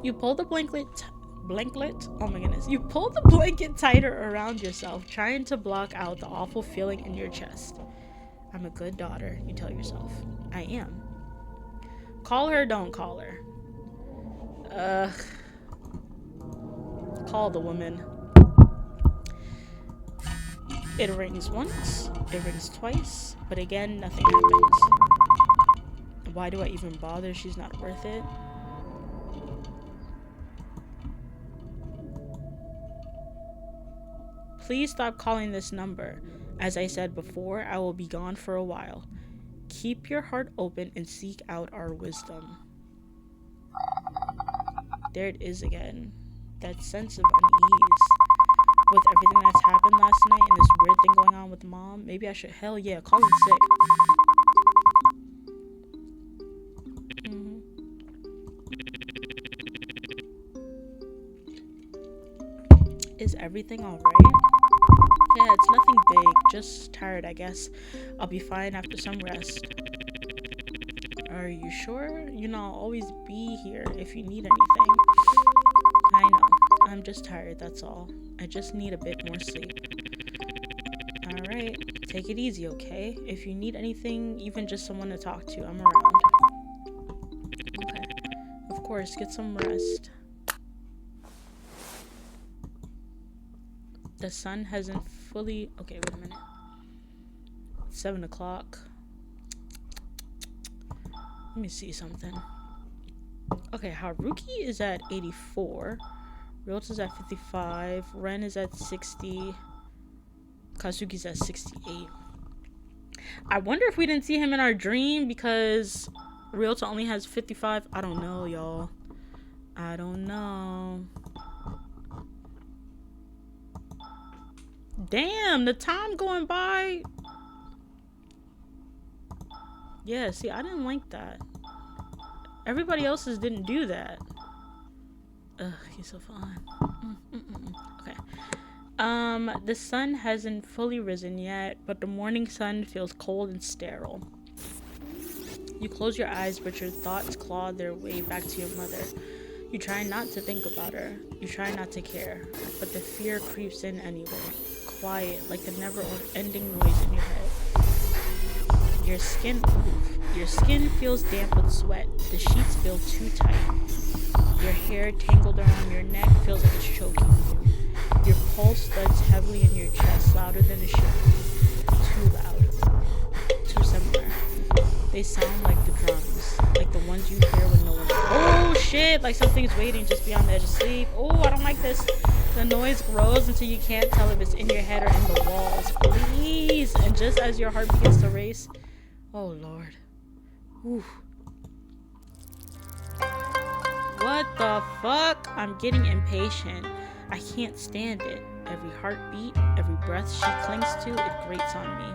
You pull the blanket. Oh my goodness. You pull the blanket tighter around yourself, trying to block out the awful feeling in your chest. I'm a good daughter, you tell yourself. I am. Call her, don't call her. Call the woman. It rings once, it rings twice, but again, nothing happens. Why do I even bother? She's not worth it. Please stop calling this number. As I said before, I will be gone for a while. Keep your heart open and seek out our wisdom. There it is again. That sense of unease. With everything that's happened last night and this weird thing going on with mom, maybe I should, hell yeah, call it sick. Is everything alright? Yeah, it's nothing big, just tired, I guess. I'll be fine after some rest. Are you sure? You know, I'll always be here if you need anything. I know, I'm just tired, that's all. I just need a bit more sleep. Alright, take it easy, okay? If you need anything, even just someone to talk to, I'm around. Okay, of course, get some rest. The sun hasn't fully... Okay, wait a minute. 7 o'clock. Let me see something. Okay, Haruki is at 84. Ryota's at 55. Ren is at 60. Kazuki's at 68. I wonder if we didn't see him in our dream because Ryota only has 55. I don't know, y'all. I don't know. Damn, the time going by. Yeah, see, I didn't like that. Everybody else's didn't do that. Ugh, he's so fun. Okay. The sun hasn't fully risen yet, but the morning sun feels cold and sterile. You close your eyes, but your thoughts claw their way back to your mother. You try not to think about her. You try not to care, but the fear creeps in anyway. Quiet, like the never-ending noise in your head. Your skin feels damp with sweat. The sheets feel too tight. Your hair tangled around your neck feels like it's choking you. Your pulse thuds heavily in your chest, louder than it should be. Too loud. Too similar. They sound like the drums, like the ones you hear when no one's... Oh shit! Like something's waiting just beyond the edge of sleep. Oh, I don't like this. The noise grows until you can't tell if it's in your head or in the walls. Please! And just as your heart begins to race... Oh lord. Ooh. What the fuck? I'm getting impatient. I can't stand it. Every heartbeat, every breath she clings to, it grates on me.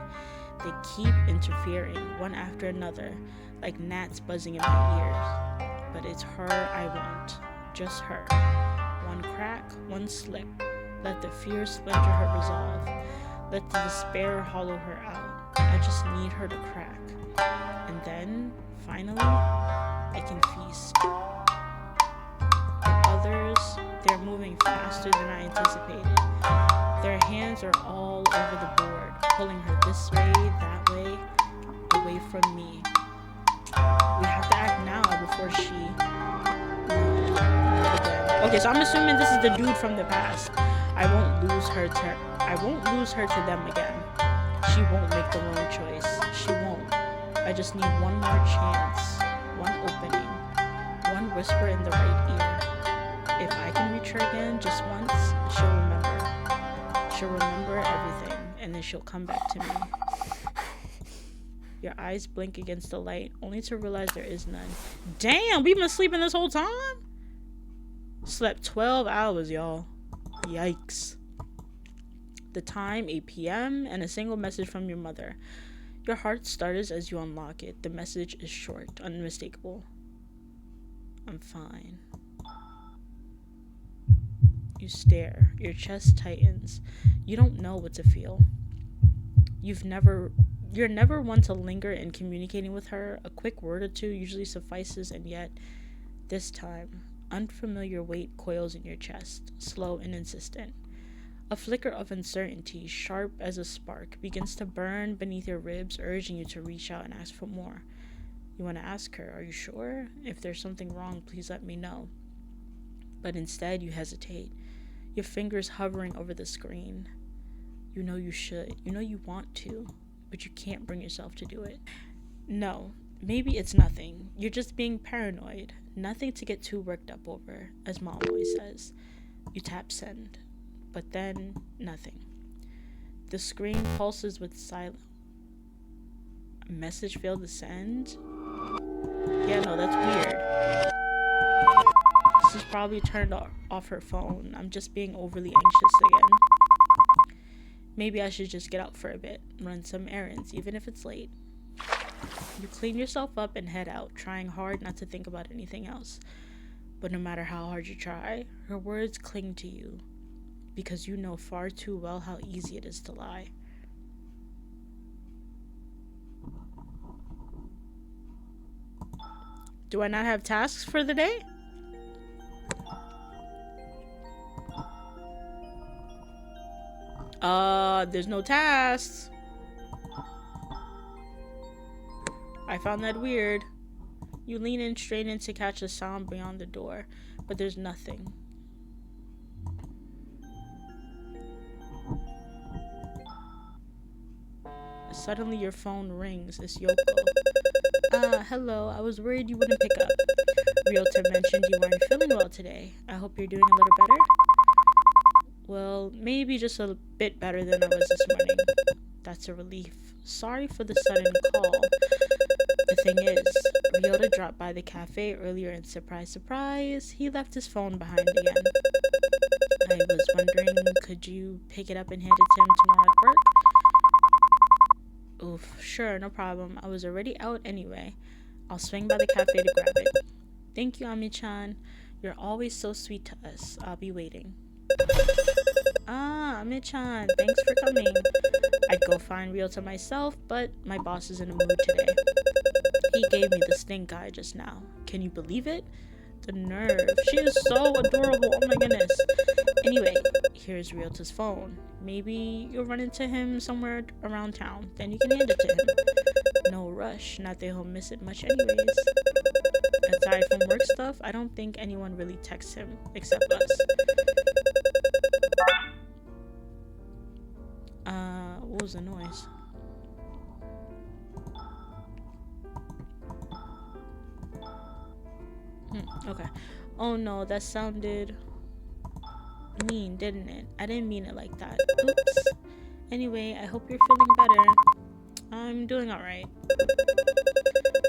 They keep interfering, one after another, like gnats buzzing in my ears. But it's her I want. Just her. One crack, one slip. Let the fear splinter her resolve. Let the despair hollow her out. I just need her to crack. And then, finally, I can feast. The others, they're moving faster than I anticipated. Their hands are all over the board, pulling her this way, that way, away from me. We have to act now before she... Okay, so I'm assuming this is the dude from the past. I won't lose her to them again. She won't make the wrong choice. She won't. I just need one more chance, one opening, one whisper in the right ear. If I can reach her again just once, she'll remember. She'll remember everything, and then she'll come back to me. Your eyes blink against the light, only to realize there is none. Damn, we've been sleeping this whole time? Slept 12 hours, y'all. Yikes. The time, 8 p.m., and a single message from your mother. Your heart stutters as you unlock it. The message is short, unmistakable. I'm fine. You stare. Your chest tightens. You don't know what to feel. You've never You're never one to linger in communicating with her. A quick word or two usually suffices, and yet, this time, unfamiliar weight coils in your chest, slow and insistent. A flicker of uncertainty, sharp as a spark, begins to burn beneath your ribs, urging you to reach out and ask for more. You want to ask her, "Are you sure? If there's something wrong, please let me know." But instead, you hesitate, your fingers hovering over the screen. You know you should. You know you want to, but you can't bring yourself to do it. No, maybe it's nothing. You're just being paranoid. Nothing to get too worked up over, as mom always says. You tap send, but then nothing. The screen pulses with silence. A message failed to send? Yeah, no, that's weird. She's probably turned off her phone. I'm just being overly anxious again. Maybe I should just get out for a bit, run some errands, even if it's late. You clean yourself up and head out, trying hard not to think about anything else. But no matter how hard you try, her words cling to you, because you know far too well how easy it is to lie. Do I not have tasks for the day? There's no tasks. I found that weird. You lean in straight in to catch a sound beyond the door, but there's nothing. Suddenly your phone rings. It's Yoko. Hello. I was worried you wouldn't pick up. Realtor mentioned you weren't feeling well today. I hope you're doing a little better. Well, maybe just a bit better than I was this morning. That's a relief. Sorry for the sudden call. The thing is, Ryota dropped by the cafe earlier and surprise, he left his phone behind again. I was wondering, could you pick it up and hand it to him tomorrow at work? Oof, sure, no problem. I was already out anyway. I'll swing by the cafe to grab it. Thank you, Ami-chan. You're always so sweet to us. I'll be waiting. Ami-chan, thanks for coming. I'd go find Ryota myself, but my boss is in a mood today. He gave me the stink eye just now. Can you believe it? The nerve. She is so adorable. Oh my goodness. Anyway, here's Ryota's phone. Maybe you'll run into him somewhere around town. Then you can hand it to him. No rush. Not that he'll miss it much anyways. Aside from work stuff, I don't think anyone really texts him except us. What was the noise? Okay. Oh no, that sounded mean, didn't it? I didn't mean it like that. Oops. Anyway, I hope you're feeling better. I'm doing alright.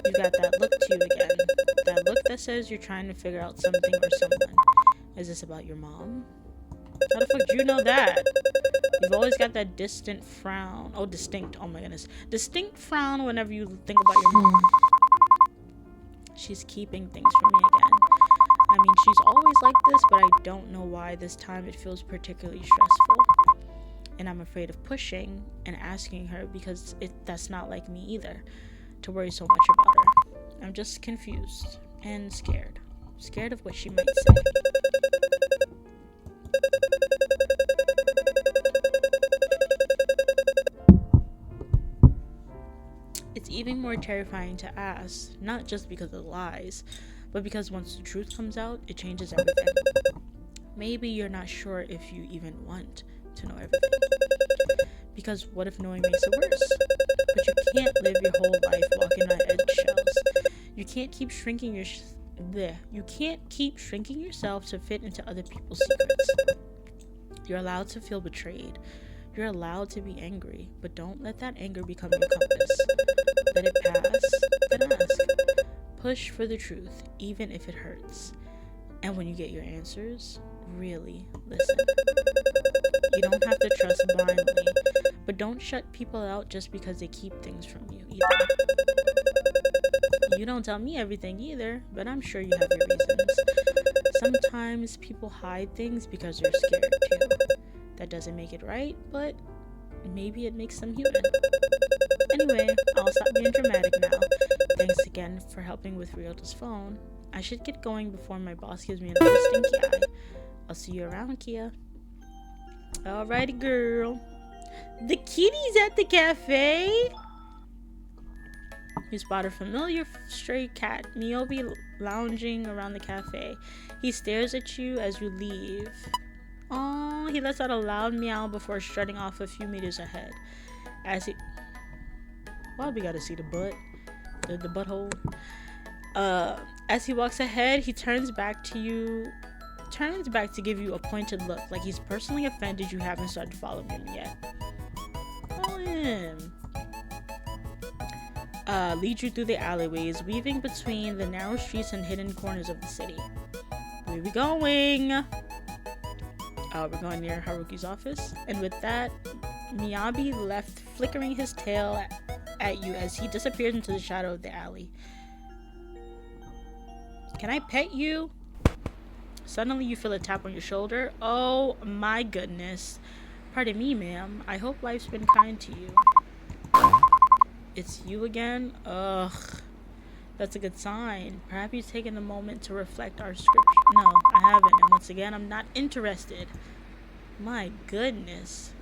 You got that look to you again. That look that says you're trying to figure out something or someone. Is this about your mom? How the fuck do you know that? You've always got that distant frown. Oh, distinct. Oh my goodness. Distinct frown whenever you think about your mom. She's keeping things from me again. I mean, she's always like this, but I don't know why this time it feels particularly stressful. And I'm afraid of pushing and asking her because that's not like me either, to worry so much about her. I'm just confused and scared. Scared of what she might say. It's even more terrifying to ask, not just because of the lies, but because once the truth comes out, it changes everything. Maybe you're not sure if you even want to know everything. Because what if knowing makes it worse? But you can't live your whole life walking on eggshells. You can't keep shrinking yourself to fit into other people's secrets. You're allowed to feel betrayed. You're allowed to be angry, but don't let that anger become your compass. Let it pass, then ask. Push for the truth, even if it hurts. And when you get your answers, really listen. You don't have to trust blindly, but don't shut people out just because they keep things from you either. You don't tell me everything either, but I'm sure you have your reasons. Sometimes people hide things because they're scared too. That doesn't make it right, but maybe it makes them human. Anyway, I'll stop being dramatic now. Thanks again for helping with Ryota's phone. I should get going before my boss gives me another stinky eye. I'll see you around, Kia. Alrighty, girl. The kitty's at the cafe. You spot a familiar stray cat, Miyobi, lounging around the cafe. He stares at you as you leave. Oh, he lets out a loud meow before strutting off a few meters ahead. As he... Well, we gotta see the butt. The butthole. As he walks ahead, he turns back to give you a pointed look, like he's personally offended you haven't started following him yet. Follow him. Lead you through the alleyways, weaving between the narrow streets and hidden corners of the city. Where are we going? We're going near Haruki's office. And with that, Miyabi left, flickering his tail at you as he disappears into the shadow of the alley. Can I pet you? Suddenly you feel a tap on your shoulder. Oh my goodness. Pardon me, ma'am. I hope life's been kind to you. It's you again? Ugh. That's a good sign. Perhaps you've taken a moment to reflect our script. No, I haven't. And once again, I'm not interested. My goodness.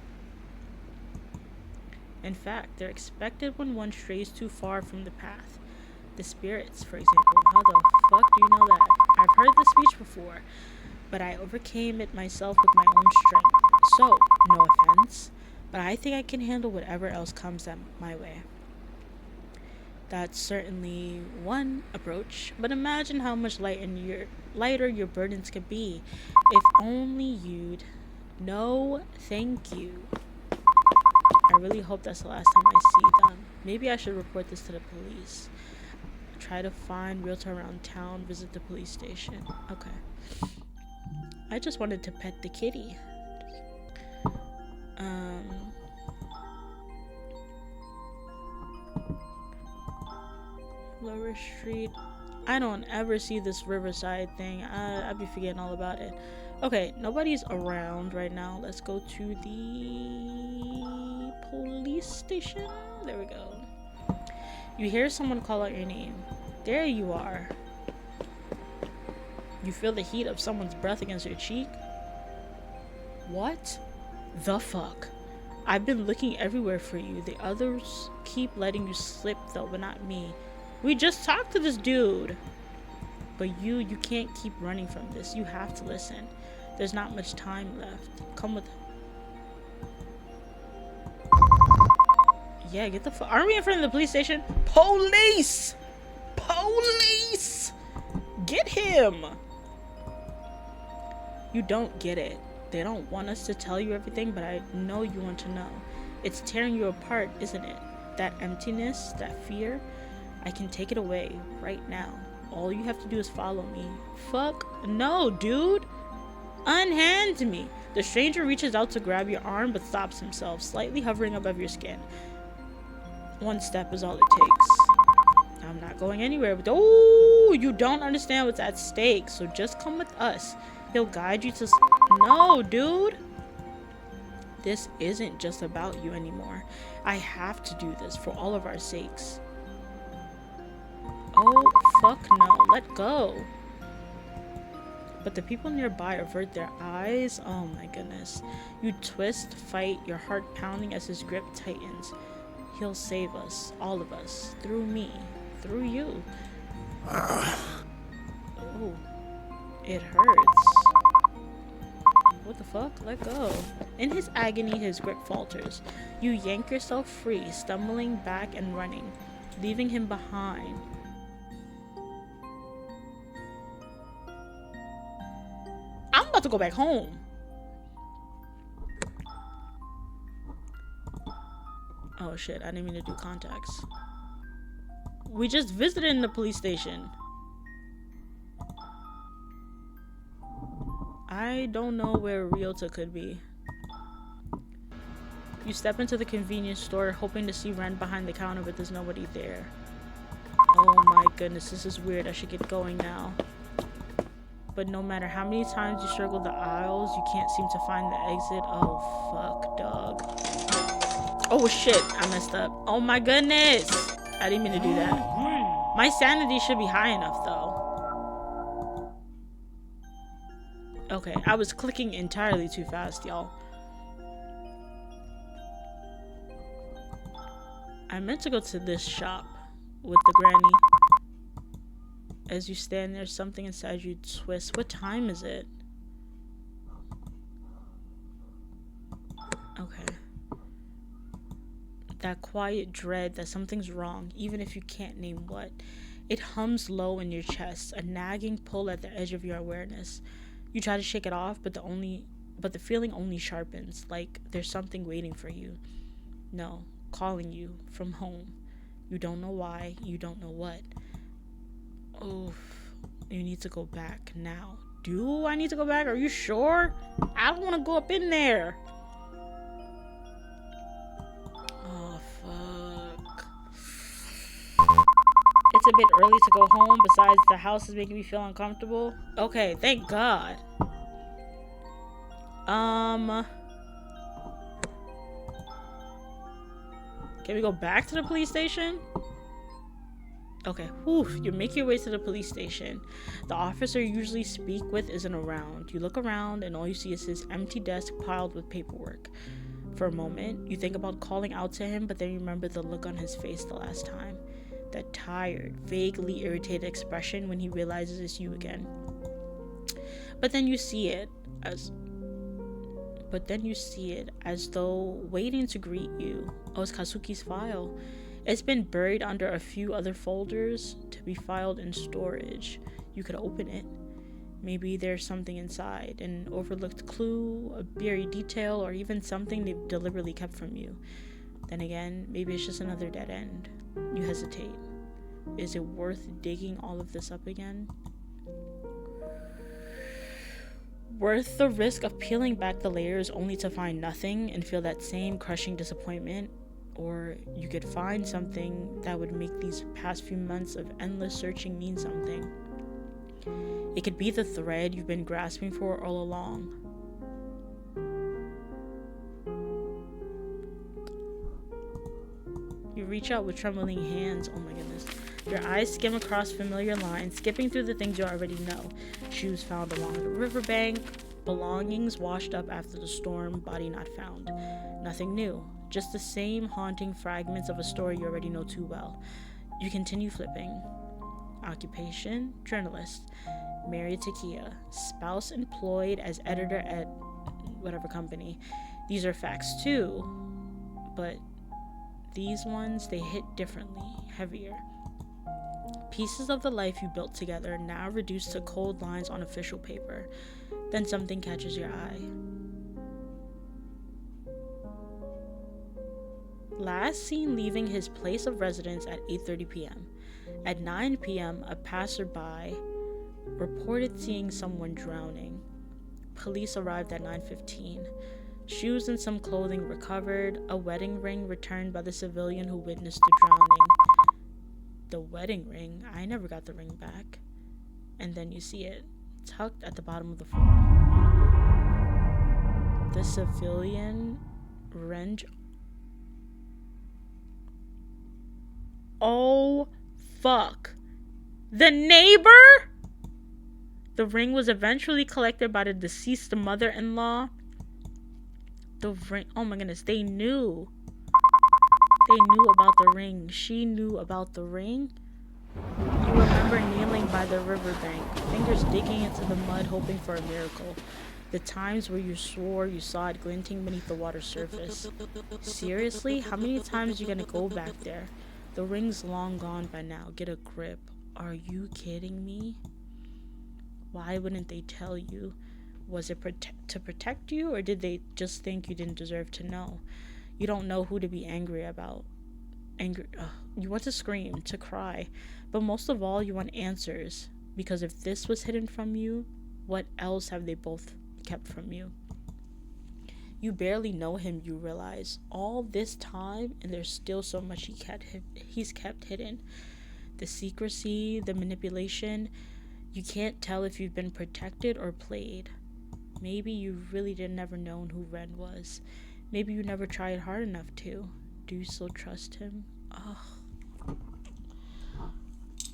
In fact, they're expected when one strays too far from the path. The spirits, for example. How the fuck do you know that? I've heard this speech before, but I overcame it myself with my own strength. So, no offense, but I think I can handle whatever else comes my way. That's certainly one approach, but imagine how much lighter your burdens could be. If only you'd... No, thank you. I really hope that's the last time I see them. Maybe I should report this to the police. Try to find Ryota around town, visit the police station. Okay. I just wanted to pet the kitty. Lower Street. I don't ever see this Riverside thing. I'd be forgetting all about it. Okay, nobody's around right now. Let's go to the police station. There we go. You hear someone call out your name. There you are. You feel the heat of someone's breath against your cheek. What the fuck? I've been looking everywhere for you. The others keep letting you slip though, but not me. We just talked to this dude. But you can't keep running from this. You have to listen. There's not much time left. Come with... Yeah, get the fuck... Aren't we in front of the police station? Police! Police! Get him! You don't get it. They don't want us to tell you everything, but I know you want to know. It's tearing you apart, isn't it? That emptiness, that fear. I can take it away right now. All you have to do is follow me. Fuck no, dude! Unhand me! The stranger reaches out to grab your arm but stops himself, slightly hovering above your skin. One step is all it takes. I'm not going anywhere, but oh, you don't understand what's at stake, so just come with us. He'll guide you to... No, dude! This isn't just about you anymore. I have to do this for all of our sakes. Oh, fuck no. Let go. But the people nearby avert their eyes. Oh my goodness. You twist, fight, your heart pounding as his grip tightens. He'll save us, all of us, through me, through you. Oh, it hurts. What the fuck? Let go. In his agony, his grip falters. You yank yourself free, stumbling back and running, leaving him behind. I'm about to go back home. Oh shit, I didn't mean to do contacts. We just visited in the police station. I don't know where Ryota could be. You step into the convenience store, hoping to see Ren behind the counter, but there's nobody there. Oh my goodness, this is weird. I should get going now. but no matter how many times you circle the aisles, you can't seem to find the exit. Oh, fuck, dog. Oh, shit. I messed up. Oh, my goodness. I didn't mean to do that. My sanity should be high enough, though. Okay, I was clicking entirely too fast, y'all. I meant to go to this shop with the granny. As you stand there, something inside you twists. What time is it? Okay. That quiet dread that something's wrong, even if you can't name what. It hums low in your chest, a nagging pull at the edge of your awareness. You try to shake it off, but the feeling only sharpens, like there's something waiting for you. No, calling you from home. You don't know why, you don't know what. Oh, you need to go back now. Do I need to go back? Are you sure? I don't want to go up in there. Oh, fuck. It's a bit early to go home. Besides, the house is making me feel uncomfortable. Okay, thank God. Can we go back to the police station? Okay, whew, you make your way to the police station. The officer you usually speak with isn't around. You look around and all you see is his empty desk piled with paperwork. For a moment, you think about calling out to him, but then you remember the look on his face the last time. That tired, vaguely irritated expression when he realizes it's you again. But then you see it as though waiting to greet you. Oh, it's Kazuki's file. It's been buried under a few other folders to be filed in storage. You could open it. Maybe there's something inside, an overlooked clue, a buried detail, or even something they've deliberately kept from you. Then again, maybe it's just another dead end. You hesitate. Is it worth digging all of this up again? Worth the risk of peeling back the layers only to find nothing and feel that same crushing disappointment? Or you could find something that would make these past few months of endless searching mean something. It could be the thread you've been grasping for all along. You reach out with trembling hands. Oh my goodness. Your eyes skim across familiar lines, skipping through the things you already know. Shoes found along the riverbank, belongings washed up after the storm, body not found. Nothing new, just the same haunting fragments of a story you already know too well. You continue flipping. Occupation, journalist. Married to Kia. Spouse employed as editor at whatever company. These are facts too, but these ones, they hit differently, heavier. Pieces of the life you built together, now reduced to cold lines on official paper. Then something catches your eye. Last seen leaving his place of residence at 8:30 p.m. At 9 p.m., a passerby reported seeing someone drowning. Police arrived at 9:15. Shoes and some clothing recovered. A wedding ring returned by the civilian who witnessed the drowning. The wedding ring? I never got the ring back. And then you see it, tucked at the bottom of the form. The civilian wrench. Oh, fuck. The neighbor? The ring was eventually collected by the deceased mother-in-law. The ring. Oh my goodness, they knew. They knew about the ring. She knew about the ring. You remember kneeling by the riverbank, fingers digging into the mud hoping for a miracle. The times where you swore you saw it glinting beneath the water's surface. Seriously? How many times are you gonna go back there? The ring's long gone by now. Get a grip. Are you kidding me? Why wouldn't they tell you? Was it to protect you, or did they just think you didn't deserve to know? You don't know who to be angry about. You want to scream, to cry, but most of all, you want answers. Because if this was hidden from you, what else have they both kept from you? You barely know him, you realize. All this time, and there's still so much he's kept hidden. The secrecy, the manipulation. You can't tell if you've been protected or played. Maybe you really did never known who Ren was. Maybe you never tried hard enough to. Do you still trust him?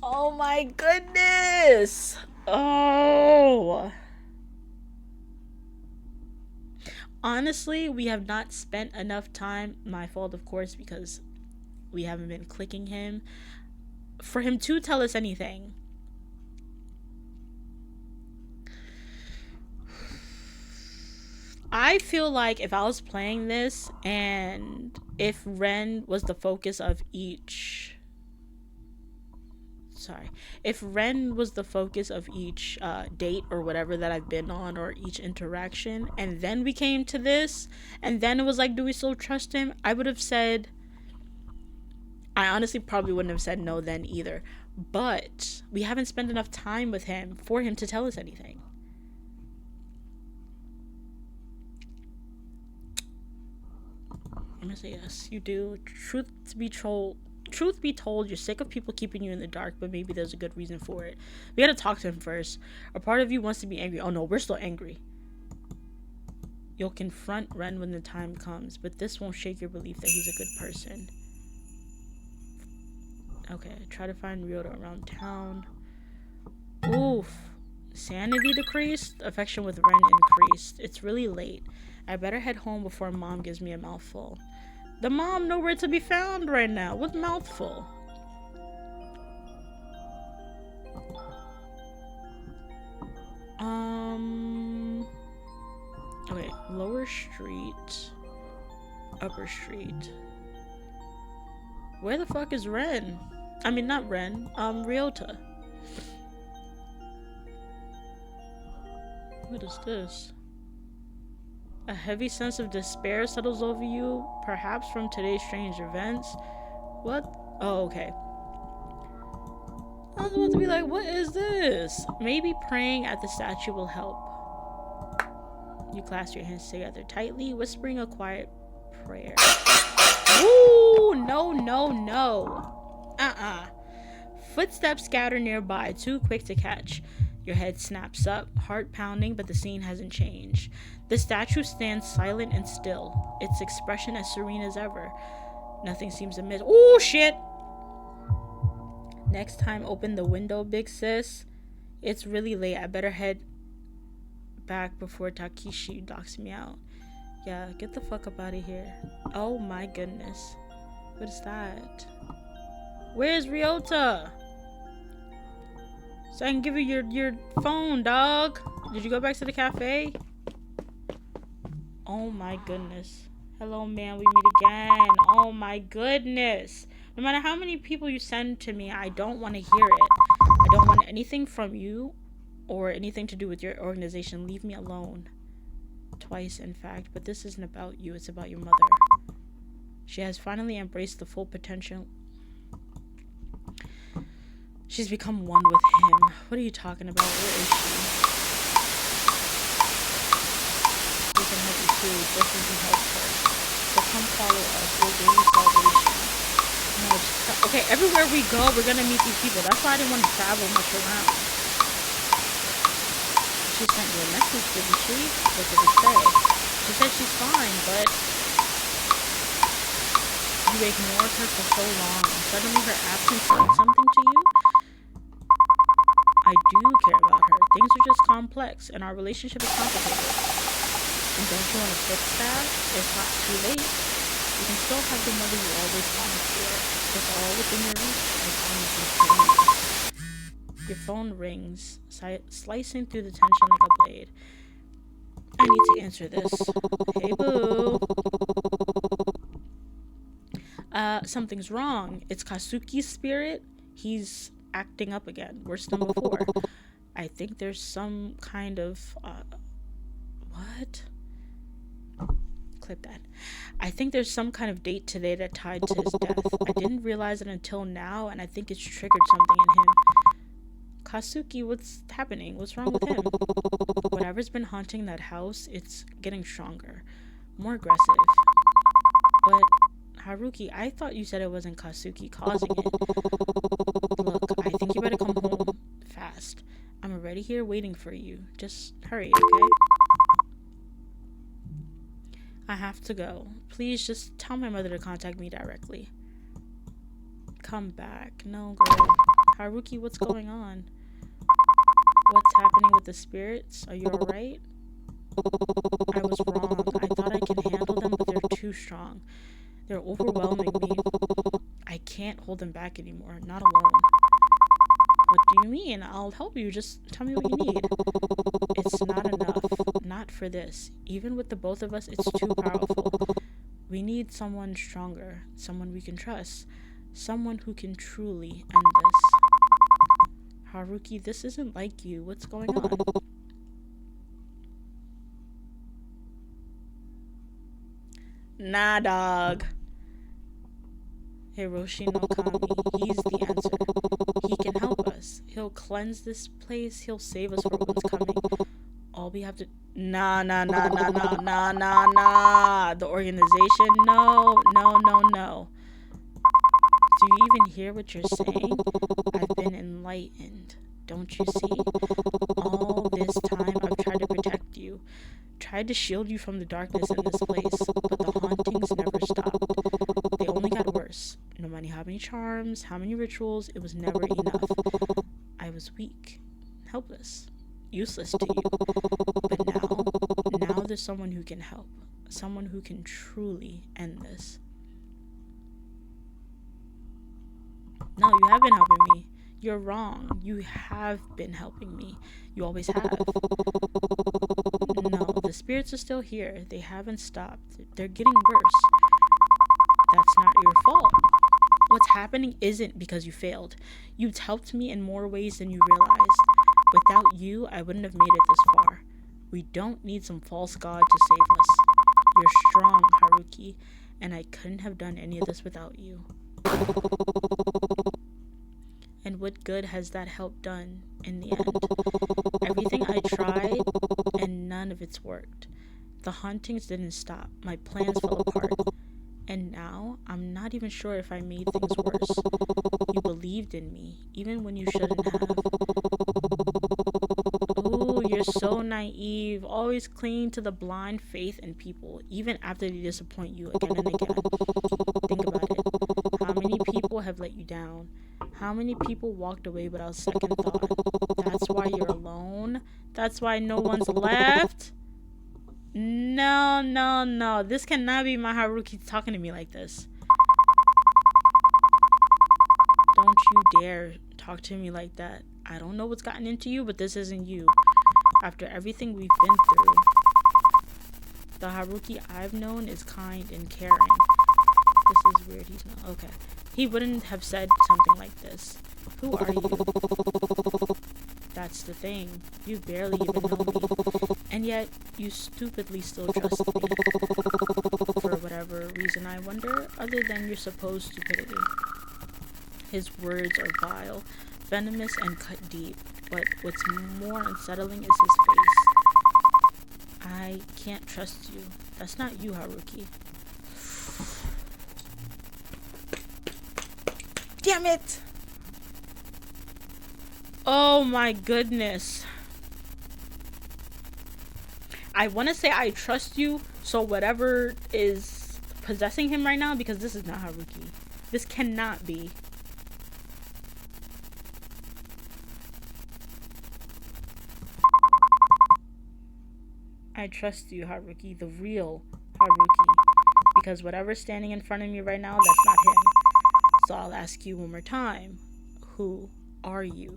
Oh my goodness! Oh! Honestly, we have not spent enough time, my fault of course, because we haven't been clicking him, for him to tell us anything. I feel like if I was playing this and if Ren was the focus of each date or whatever that I've been on, or each interaction, and then we came to this, and then it was like, do we still trust him? I honestly probably wouldn't have said no then either. But we haven't spent enough time with him for him to tell us anything. I'm gonna say yes, you do. Truth be told, you're sick of people keeping you in the dark, but maybe there's a good reason for it. We gotta talk to him first. A part of you wants to be angry. Oh no, we're still angry. You'll confront Ren when the time comes, but this won't shake your belief that he's a good person. Okay, try to find Ryota around town. Oof. Sanity decreased, affection with Ren increased. It's really late. I better head home before mom gives me a mouthful. The mom nowhere to be found right now. What mouthful? Okay, lower street, upper street. Where the fuck is Ren? I mean, not Ren, Ryota. What is this? A heavy sense of despair settles over you, perhaps from today's strange events. What? Oh, okay. I was about to be like, what is this? Maybe praying at the statue will help. You clasp your hands together tightly, whispering a quiet prayer. Ooh, no, no, no. Footsteps scatter nearby, too quick to catch. Your head snaps up, heart pounding, but the scene hasn't changed. The statue stands silent and still, its expression as serene as ever. Nothing seems amiss. Oh shit! Next time, open the window, big sis. It's really late. I better head back before Takeshi knocks me out. Yeah, get the fuck up out of here. Oh my goodness. What is that? Where's Ryota? So I can give you your phone, dog. Did you go back to the cafe? Oh my goodness. Hello, man. We meet again. Oh my goodness. No matter how many people you send to me, I don't want to hear it. I don't want anything from you or anything to do with your organization. Leave me alone. Twice, in fact. But this isn't about you. It's about your mother. She has finally embraced the full potential. She's become one with him. What are you talking about? Where is she? We can help you too, just as you helped her. So come follow us. We'll give you salvation. No, okay, everywhere we go, we're gonna meet these people. That's why I didn't want to travel much around. She sent you a message, didn't she? What did it say? She said she's fine, but you ignored her for so long. Suddenly her absence meant something to you? I do care about her. Things are just complex, and our relationship is complicated. And don't you want to fix that? It's not too late. You can still have the mother you always wanted for. It's all within your reach, as long as you can. Your phone rings, slicing through the tension like a blade. I need to answer this. Hey, boo. Something's wrong. It's Kasuki's spirit. He's acting up again, worse than before. I think there's some kind of what? Clip that. I think there's some kind of date today that tied to his death. I didn't realize it until now, and I think it's triggered something in him. Kasuki, what's happening? What's wrong with him? Whatever's been haunting that house, it's getting stronger, more aggressive. But Haruki, I thought you said it wasn't Kasuki causing it. Look, I think you better come home fast. I'm already here waiting for you. Just hurry, okay? I have to go. Please just tell my mother to contact me directly. Come back. No, girl. Haruki, what's going on? What's happening with the spirits? Are you alright? I was wrong. I thought I can handle them, but they're too strong. They're overwhelming me. I can't hold them back anymore. Not alone. What do you mean? I'll help you. Just tell me what you need. It's not enough. Not for this. Even with the both of us, it's too powerful. We need someone stronger. Someone we can trust. Someone who can truly end this. Haruki, this isn't like you. What's going on? Nah, dog. Hiroshi no Kami, he's the answer. He can help us. He'll cleanse this place. He'll save us from what's coming. All we have to... Nah. The organization? No. Do you even hear what you're saying? I've been enlightened. Don't you see? All this time I've tried to protect you. Tried to shield you from the darkness in this place, but the hauntings never stopped. They only got worse. No matter how many charms, how many rituals, it was never enough. I was weak, helpless, useless to you. But now there's someone who can help. Someone who can truly end this. No, you have been helping me. You're wrong. You have been helping me. You always have. No, the spirits are still here. They haven't stopped. They're getting worse. That's not your fault. What's happening isn't because you failed. You've helped me in more ways than you realized. Without you, I wouldn't have made it this far. We don't need some false god to save us. You're strong, Haruki, and I couldn't have done any of this without you. And what good has that help done in the end? Everything I tried, and none of it's worked. The hauntings didn't stop. My plans fell apart. And now, I'm not even sure if I made things worse. You believed in me, even when you shouldn't have. Ooh, you're so naive. Always clinging to the blind faith in people, even after they disappoint you again and again. Think about it. How many people have let you down? How many people walked away without second thought? That's why you're alone? That's why no one's left? No. This cannot be my Haruki talking to me like this. Don't you dare talk to me like that. I don't know what's gotten into you, but this isn't you. After everything we've been through, the Haruki I've known is kind and caring. This is weird. He's not. Okay. He wouldn't have said something like this. Who are you? That's the thing. You barely even know me. And yet, you stupidly still trust me. For whatever reason, I wonder, other than your supposed stupidity. His words are vile, venomous, and cut deep. But what's more unsettling is his face. I can't trust you. That's not you, Haruki. Damn it! Oh my goodness. I want to say I trust you, so whatever is possessing him right now, because this is not Haruki. This cannot be. I trust you, Haruki, the real Haruki, because whatever's standing in front of me right now, that's not him. So I'll ask you one more time. Who are you?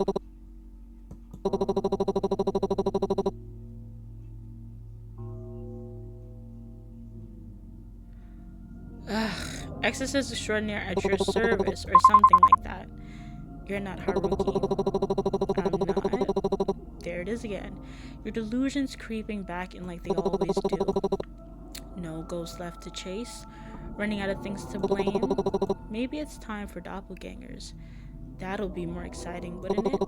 Exorcist extraordinaire at your service, or something like that. You're not Haruki. I'm not. There it is again. Your delusions creeping back in like they always do. No ghost left to chase. Running out of things to blame. Maybe it's time for doppelgangers. That'll be more exciting, wouldn't it?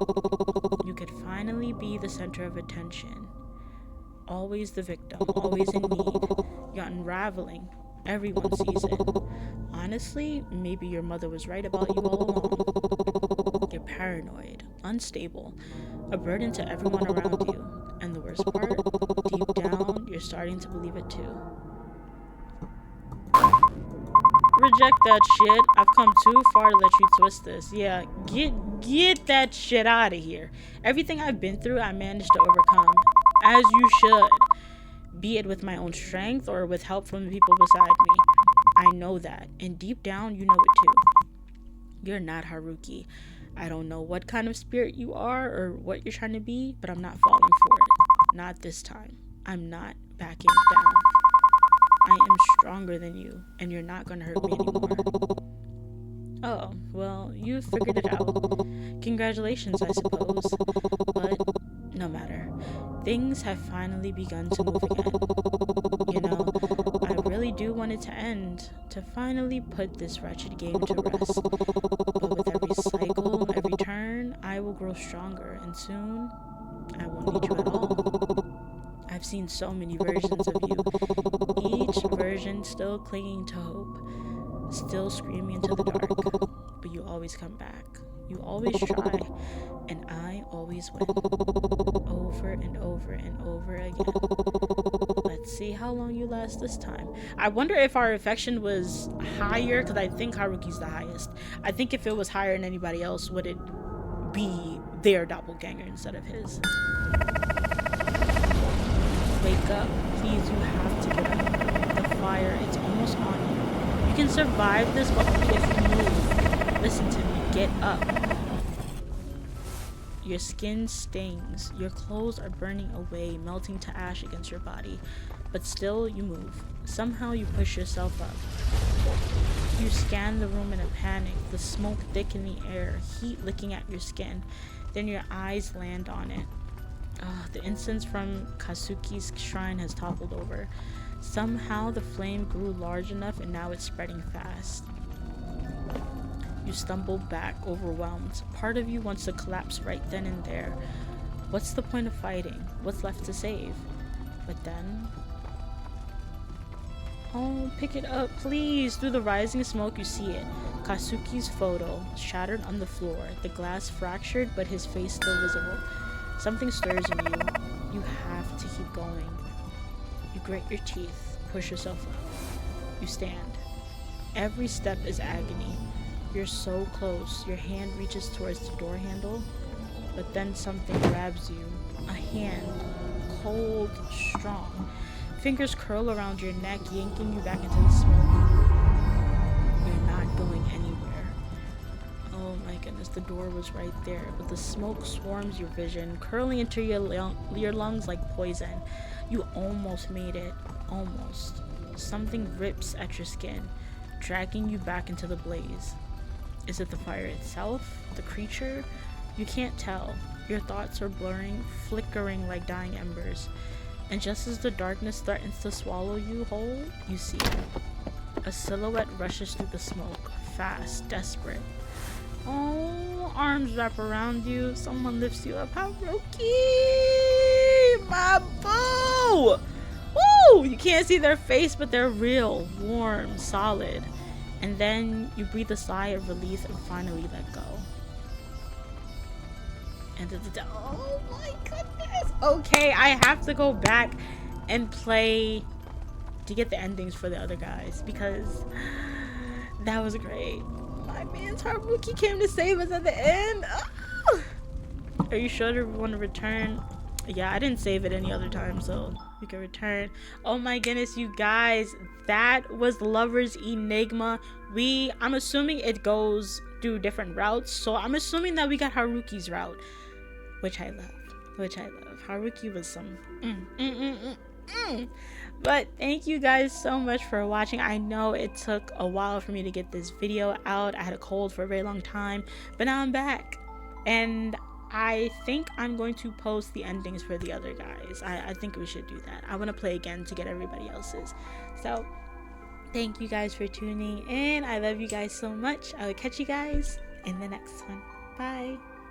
You could finally be the center of attention. Always the victim, always in need. You're unraveling. Everyone sees it. Honestly, maybe your mother was right about you all along. You're paranoid, unstable, a burden to everyone around you. And the worst part, deep down, you're starting to believe it too. Reject that shit. I've come too far to let you twist this. Yeah, get that shit out of here. Everything I've been through, I managed to overcome. As you should. Be it with my own strength or with help from the people beside me. I know that. And deep down, you know it too. You're not Haruki. I don't know what kind of spirit you are or what you're trying to be, but I'm not falling for it. Not this time. I'm not backing down. I am stronger than you, and you're not gonna hurt me anymore. Oh, well, you figured it out. Congratulations, I suppose. But no matter. Things have finally begun to move again. You know, I really do want it to end, to finally put this wretched game to rest. But with every cycle, every turn, I will grow stronger, and soon, I won't need you at all. I've seen so many versions of you, each version still clinging to hope, still screaming into the dark, but you always come back. You always try, and I always win. Over and over and over again. Let's see how long you last this time. I wonder if our affection was higher, because I think Haruki's the highest. I think if it was higher than anybody else, would it be their doppelganger instead of his? Wake up. Please, you have to get up. The fire, it's almost on you. You can survive this, but only if you move. Listen to me. Get up. Your skin stings. Your clothes are burning away, melting to ash against your body. But still, you move. Somehow you push yourself up. You scan the room in a panic, the smoke thick in the air, heat licking at your skin. Then your eyes land on it. The incense from Kasuki's shrine has toppled over. Somehow the flame grew large enough and now it's spreading fast. You stumble back, overwhelmed. Part of you wants to collapse right then and there. What's the point of fighting? What's left to save? But then... Oh, pick it up, please! Through the rising smoke, you see it. Kasuki's photo, shattered on the floor, the glass fractured, but his face still visible. Something stirs in you. You have to keep going. You grit your teeth, push yourself up. You stand. Every step is agony. You're so close. Your hand reaches towards the door handle, but then something grabs you. A hand. Cold, strong. Fingers curl around your neck, yanking you back into the smoke. You're not going anywhere. Oh my goodness, the door was right there, but the smoke swarms your vision, curling into your lungs like poison. You almost made it. Almost. Something rips at your skin, dragging you back into the blaze. Is it the fire itself? The creature? You can't tell. Your thoughts are blurring, flickering like dying embers. And just as the darkness threatens to swallow you whole, you see it. A silhouette rushes through the smoke, fast, desperate. Oh, arms wrap around you. Someone lifts you up. Haruki! My boo! Woo! You can't see their face, but they're real, warm, solid. And then you breathe a sigh of relief and finally let go. Oh my goodness. Okay, I have to go back and play to get the endings for the other guys because that was great. My man's Haruki came to save us at the end. Oh! Are you sure you want to return? Yeah, I didn't save it any other time, so we can return. Oh my goodness, you guys, that was Lover's Enigma. I'm assuming it goes through different routes, so I'm assuming that we got Haruki's route, which I love. Haruki was some But thank you guys so much for watching. I know it took a while for me to get this video out. I had a cold for a very long time, but now I'm back, and I think I'm going to post the endings for the other guys. I think we should do that. I want to play again to get everybody else's. So thank you guys for tuning in. I love you guys so much. I will catch you guys in the next one. Bye.